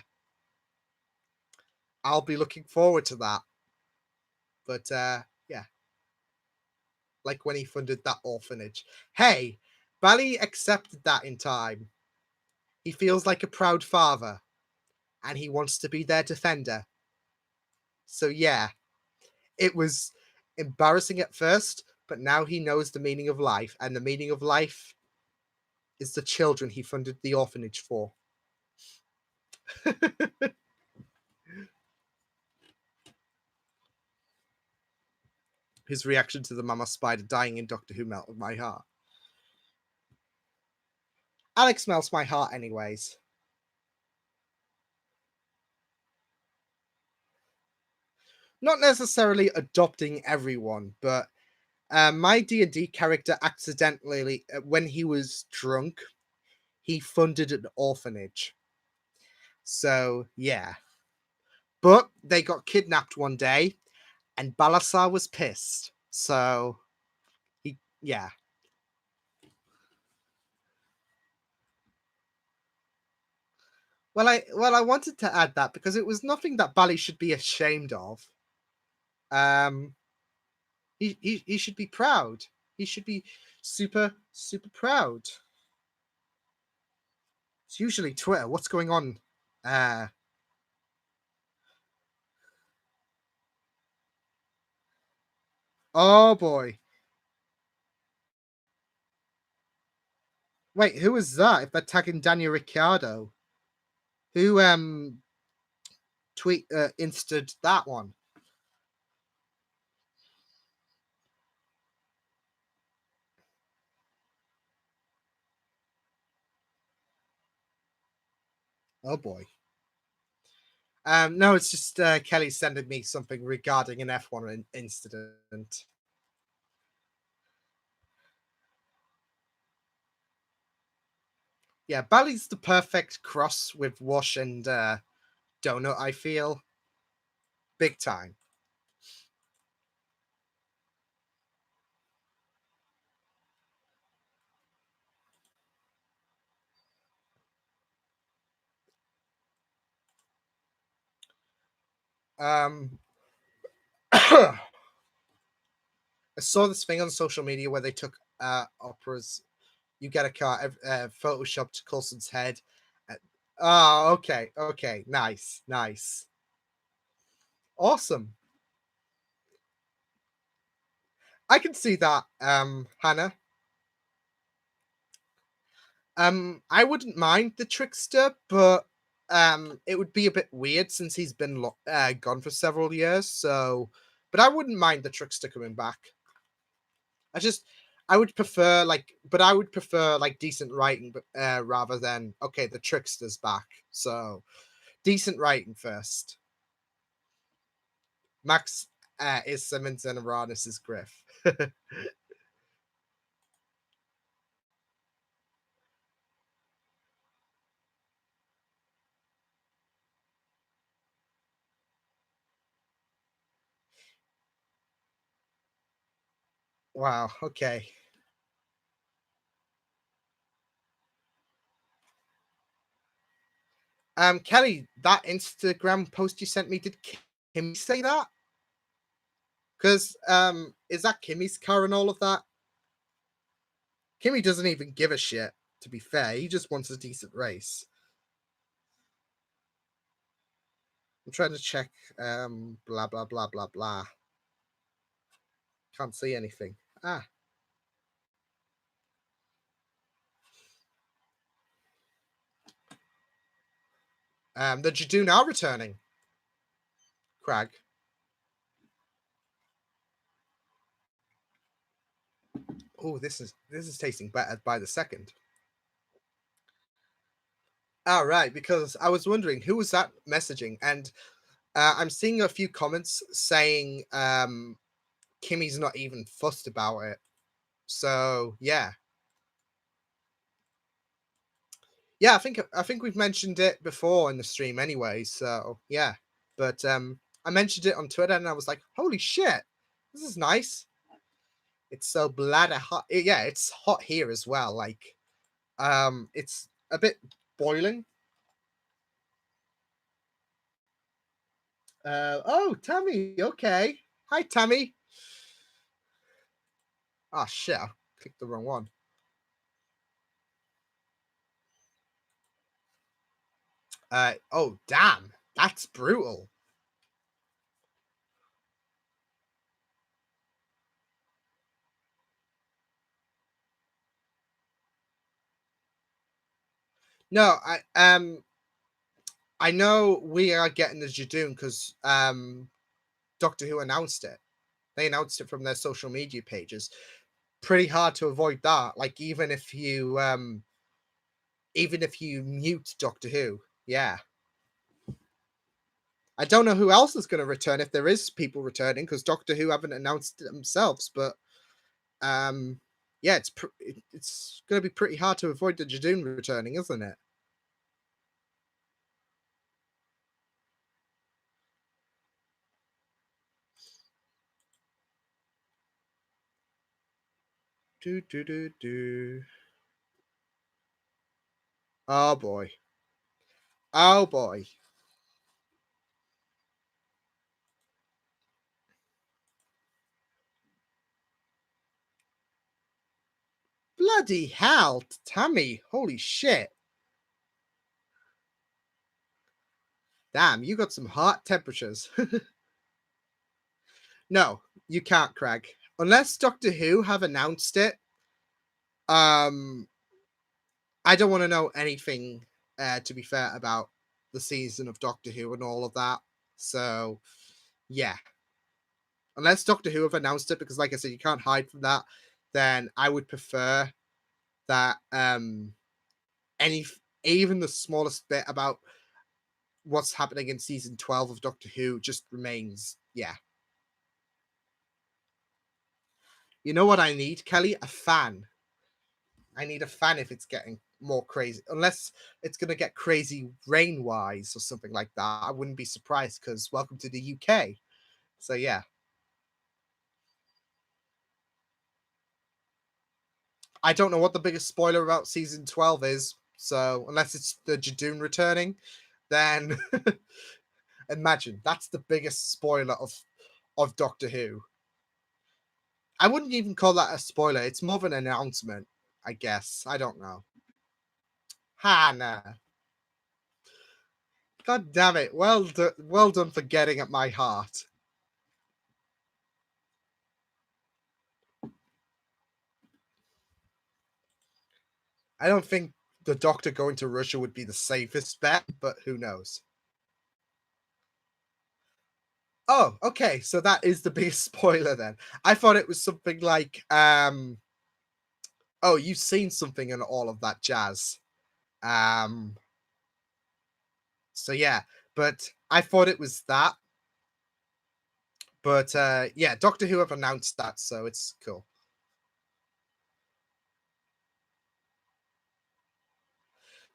I'll be looking forward to that. But yeah, like when he funded that orphanage. Hey, Bally accepted that in time. He feels like a proud father, and he wants to be their defender. So yeah, it was embarrassing at first, but now he knows the meaning of life, and the meaning of life is the children he funded the orphanage for. His reaction to the mama spider dying in Doctor Who melted my heart. Alex melts my heart anyways. Not necessarily adopting everyone, but my D&D character accidentally, when he was drunk, he funded an orphanage. So, yeah. But they got kidnapped one day, and Balasar was pissed. So, yeah. Well, I wanted to add that because it was nothing that Bally should be ashamed of. He should be proud. He should be super proud. It's usually Twitter. What's going on? Oh boy. Wait, who is that? If they're tagging Daniel Ricciardo, who insted that one? Oh boy. No, it's just Kelly sending me something regarding an F1 incident. Yeah, Bally's the perfect cross with Wash and Donut, I feel. Big time. Um, I saw this thing on social media where they took Opera's "You Get a Car" photoshopped Coulson's head. Uh, Oh, okay, okay, nice, nice, awesome. I can see that, Hannah. I wouldn't mind the trickster, but it would be a bit weird since he's been gone for several years. So, but I wouldn't mind the trickster coming back. I just, I would prefer but I would prefer like decent writing, but rather than okay, the trickster's back. So, decent writing first. Max is Simmons and Uranus is Griff. Wow. Okay. Kelly, that Instagram post you sent me, did Kim say that? Because is that Kimmy's car and all of that? Kimmy doesn't even give a shit, to be fair. He just wants a decent race. I'm trying to check blah blah blah blah blah. Can't see anything. Ah. The Jadoon are returning. Crag. Oh, this is tasting better by the second. All right, because I was wondering who was that messaging, and I'm seeing a few comments saying Kimmy's not even fussed about it. So yeah, yeah. I think we've mentioned it before in the stream anyway. So yeah, but I mentioned it on Twitter and I was like, holy shit, this is nice. It's so bladder hot. Yeah, it's hot here as well. Like it's a bit boiling. Oh, Tammy. Okay. Hi, Tammy. Oh shit, I clicked the wrong one. Oh damn, that's brutal. No, I know we are getting the Jadoon because Doctor Who announced it. They announced it from their social media pages. Pretty hard to avoid that. Like even if you mute Doctor Who, yeah. I don't know who else is going to return if there is people returning because Doctor Who haven't announced it themselves. But um, yeah, it's going to be pretty hard to avoid the Jadoon returning, isn't it? Do do do do. Oh boy. Oh boy. Bloody hell, Tammy. Holy shit. Damn, you got some hot temperatures. No, you can't, Craig. Unless Doctor Who have announced it, um, I don't want to know anything, to be fair, about the season of Doctor Who and all of that. So, yeah. Unless Doctor Who have announced it, because like I said, you can't hide from that, then I would prefer that any even the smallest bit about what's happening in season 12 of Doctor Who just remains, yeah. You know what I need, Kelly? A fan. I need a fan if it's getting more crazy. Unless it's going to get crazy rain wise or something like that. I wouldn't be surprised because welcome to the UK. So, yeah. I don't know what the biggest spoiler about season 12 is. So, unless it's the Jadoon returning, then imagine that's the biggest spoiler of Doctor Who. I wouldn't even call that a spoiler. It's more of an announcement, I guess. I don't know. Hannah. God damn it. Well done for getting at my heart. I don't think the Doctor going to Russia would be the safest bet, but who knows? Oh, okay. So that is the biggest spoiler then. I thought it was something like oh, you've seen something and all of that jazz. Um so yeah, but I thought it was that. But yeah, Doctor Who have announced that, so it's cool.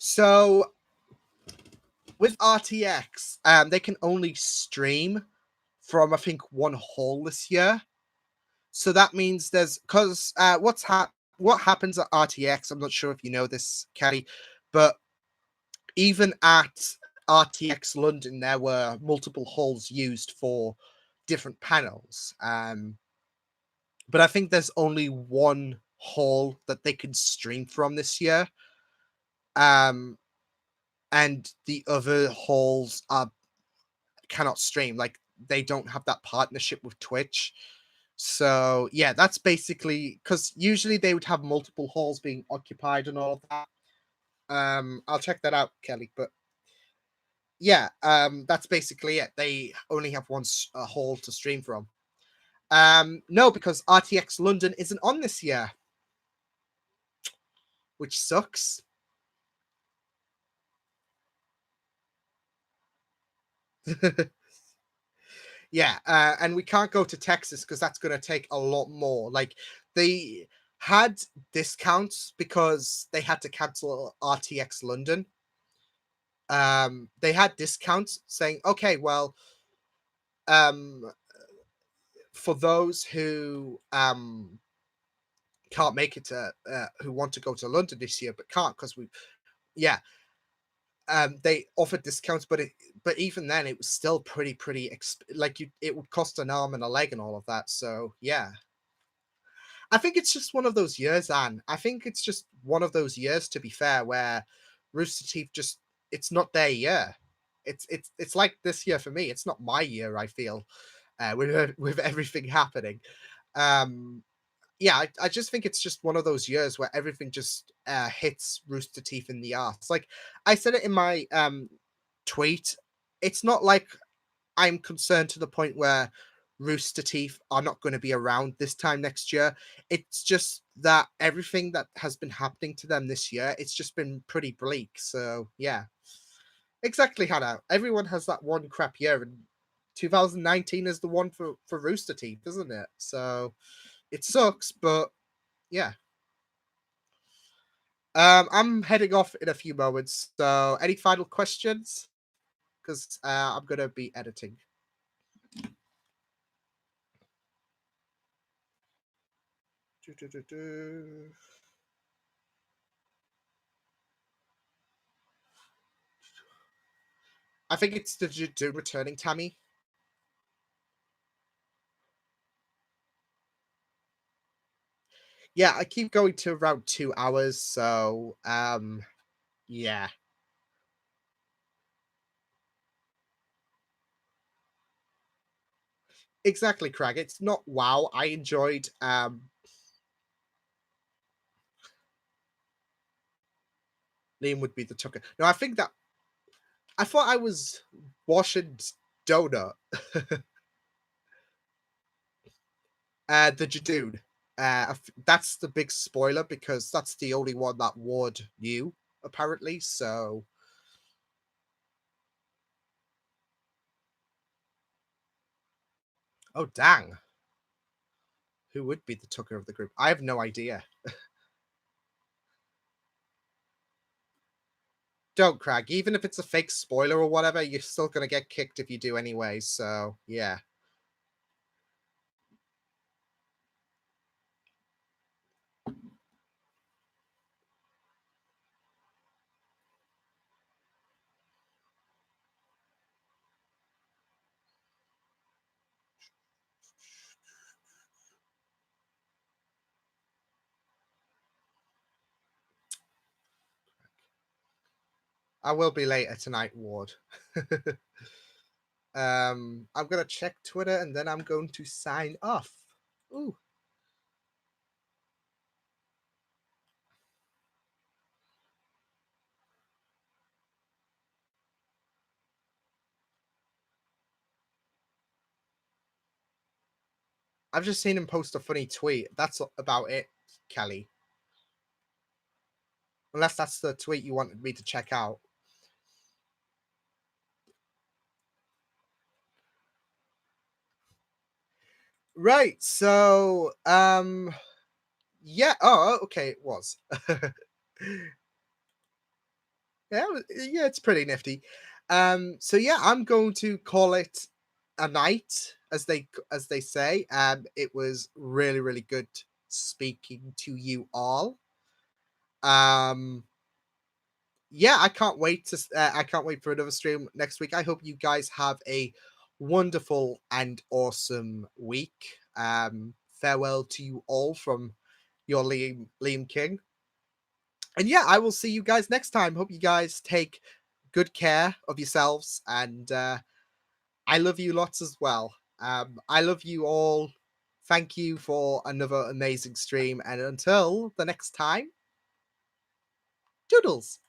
So with RTX, they can only stream from I think one hall this year. So that means there's because what happens at RTX. I'm not sure if you know this, Kelly, but even at RTX London, there were multiple halls used for different panels. But I think there's only one hall that they can stream from this year. Um, and the other halls are cannot stream. Like they don't have that partnership with Twitch. So yeah, that's basically because usually they would have multiple halls being occupied and all of that. I'll check that out, Kelly. But yeah, that's basically it. They only have one hall to stream from. No, because RTX London isn't on this year, which sucks. Yeah, and we can't go to Texas because that's going to take a lot more. Like they had discounts because they had to cancel RTX London. They had discounts saying, okay, well, um, for those who can't make it to, who want to go to London this year but can't because yeah, they offered discounts, but even then, it was still pretty like it would cost an arm and a leg and all of that. So yeah, I think it's just one of those years, Anne. I think it's just one of those years, to be fair, where Rooster Teeth just it's not their year. It's like this year for me. It's not my year. I feel with everything happening. Um, yeah, I just think it's just one of those years where everything just hits Rooster Teeth in the ass. Like I said it in my tweet. It's not like I'm concerned to the point where Rooster Teeth are not going to be around this time next year. It's just that everything that has been happening to them this year, it's just been pretty bleak. So yeah, exactly, Hannah. Everyone has that one crap year, and 2019 is the one for Rooster Teeth, isn't it? So it sucks, but yeah. I'm heading off in a few moments. So any final questions? Because I'm gonna be editing. Do, do, do, do. I think it's the June returning, Tammy. Yeah, I keep going to around 2 hours, so yeah. Exactly, Craig. It's not wow. I enjoyed Liam would be the Tucker. No, I think that I thought I was washing donut. The Jadoon. That's the big spoiler because that's the only one that Ward knew. apparently. So, oh dang, who would be the Tucker of the group? I have no idea. Don't, Craig. Even if it's a fake spoiler or whatever, you're still gonna get kicked if you do anyway. So yeah. I will be later tonight, Ward. I'm gonna check Twitter and then I'm going to sign off. Ooh. I've just seen him post a funny tweet. That's about it, Kelly. Unless that's the tweet you wanted me to check out. Right, so yeah, oh okay, it was. Yeah, yeah, it's pretty nifty. So yeah, I'm going to call it a night, as they say. It was really, really good speaking to you all. Um, yeah, I can't wait for another stream next week. I hope you guys have a wonderful and awesome week. Farewell to you all from your Liam King. And yeah, I will see you guys next time. Hope you guys take good care of yourselves, and I love you lots as well. I love you all. Thank you for another amazing stream, and until the next time, toodles.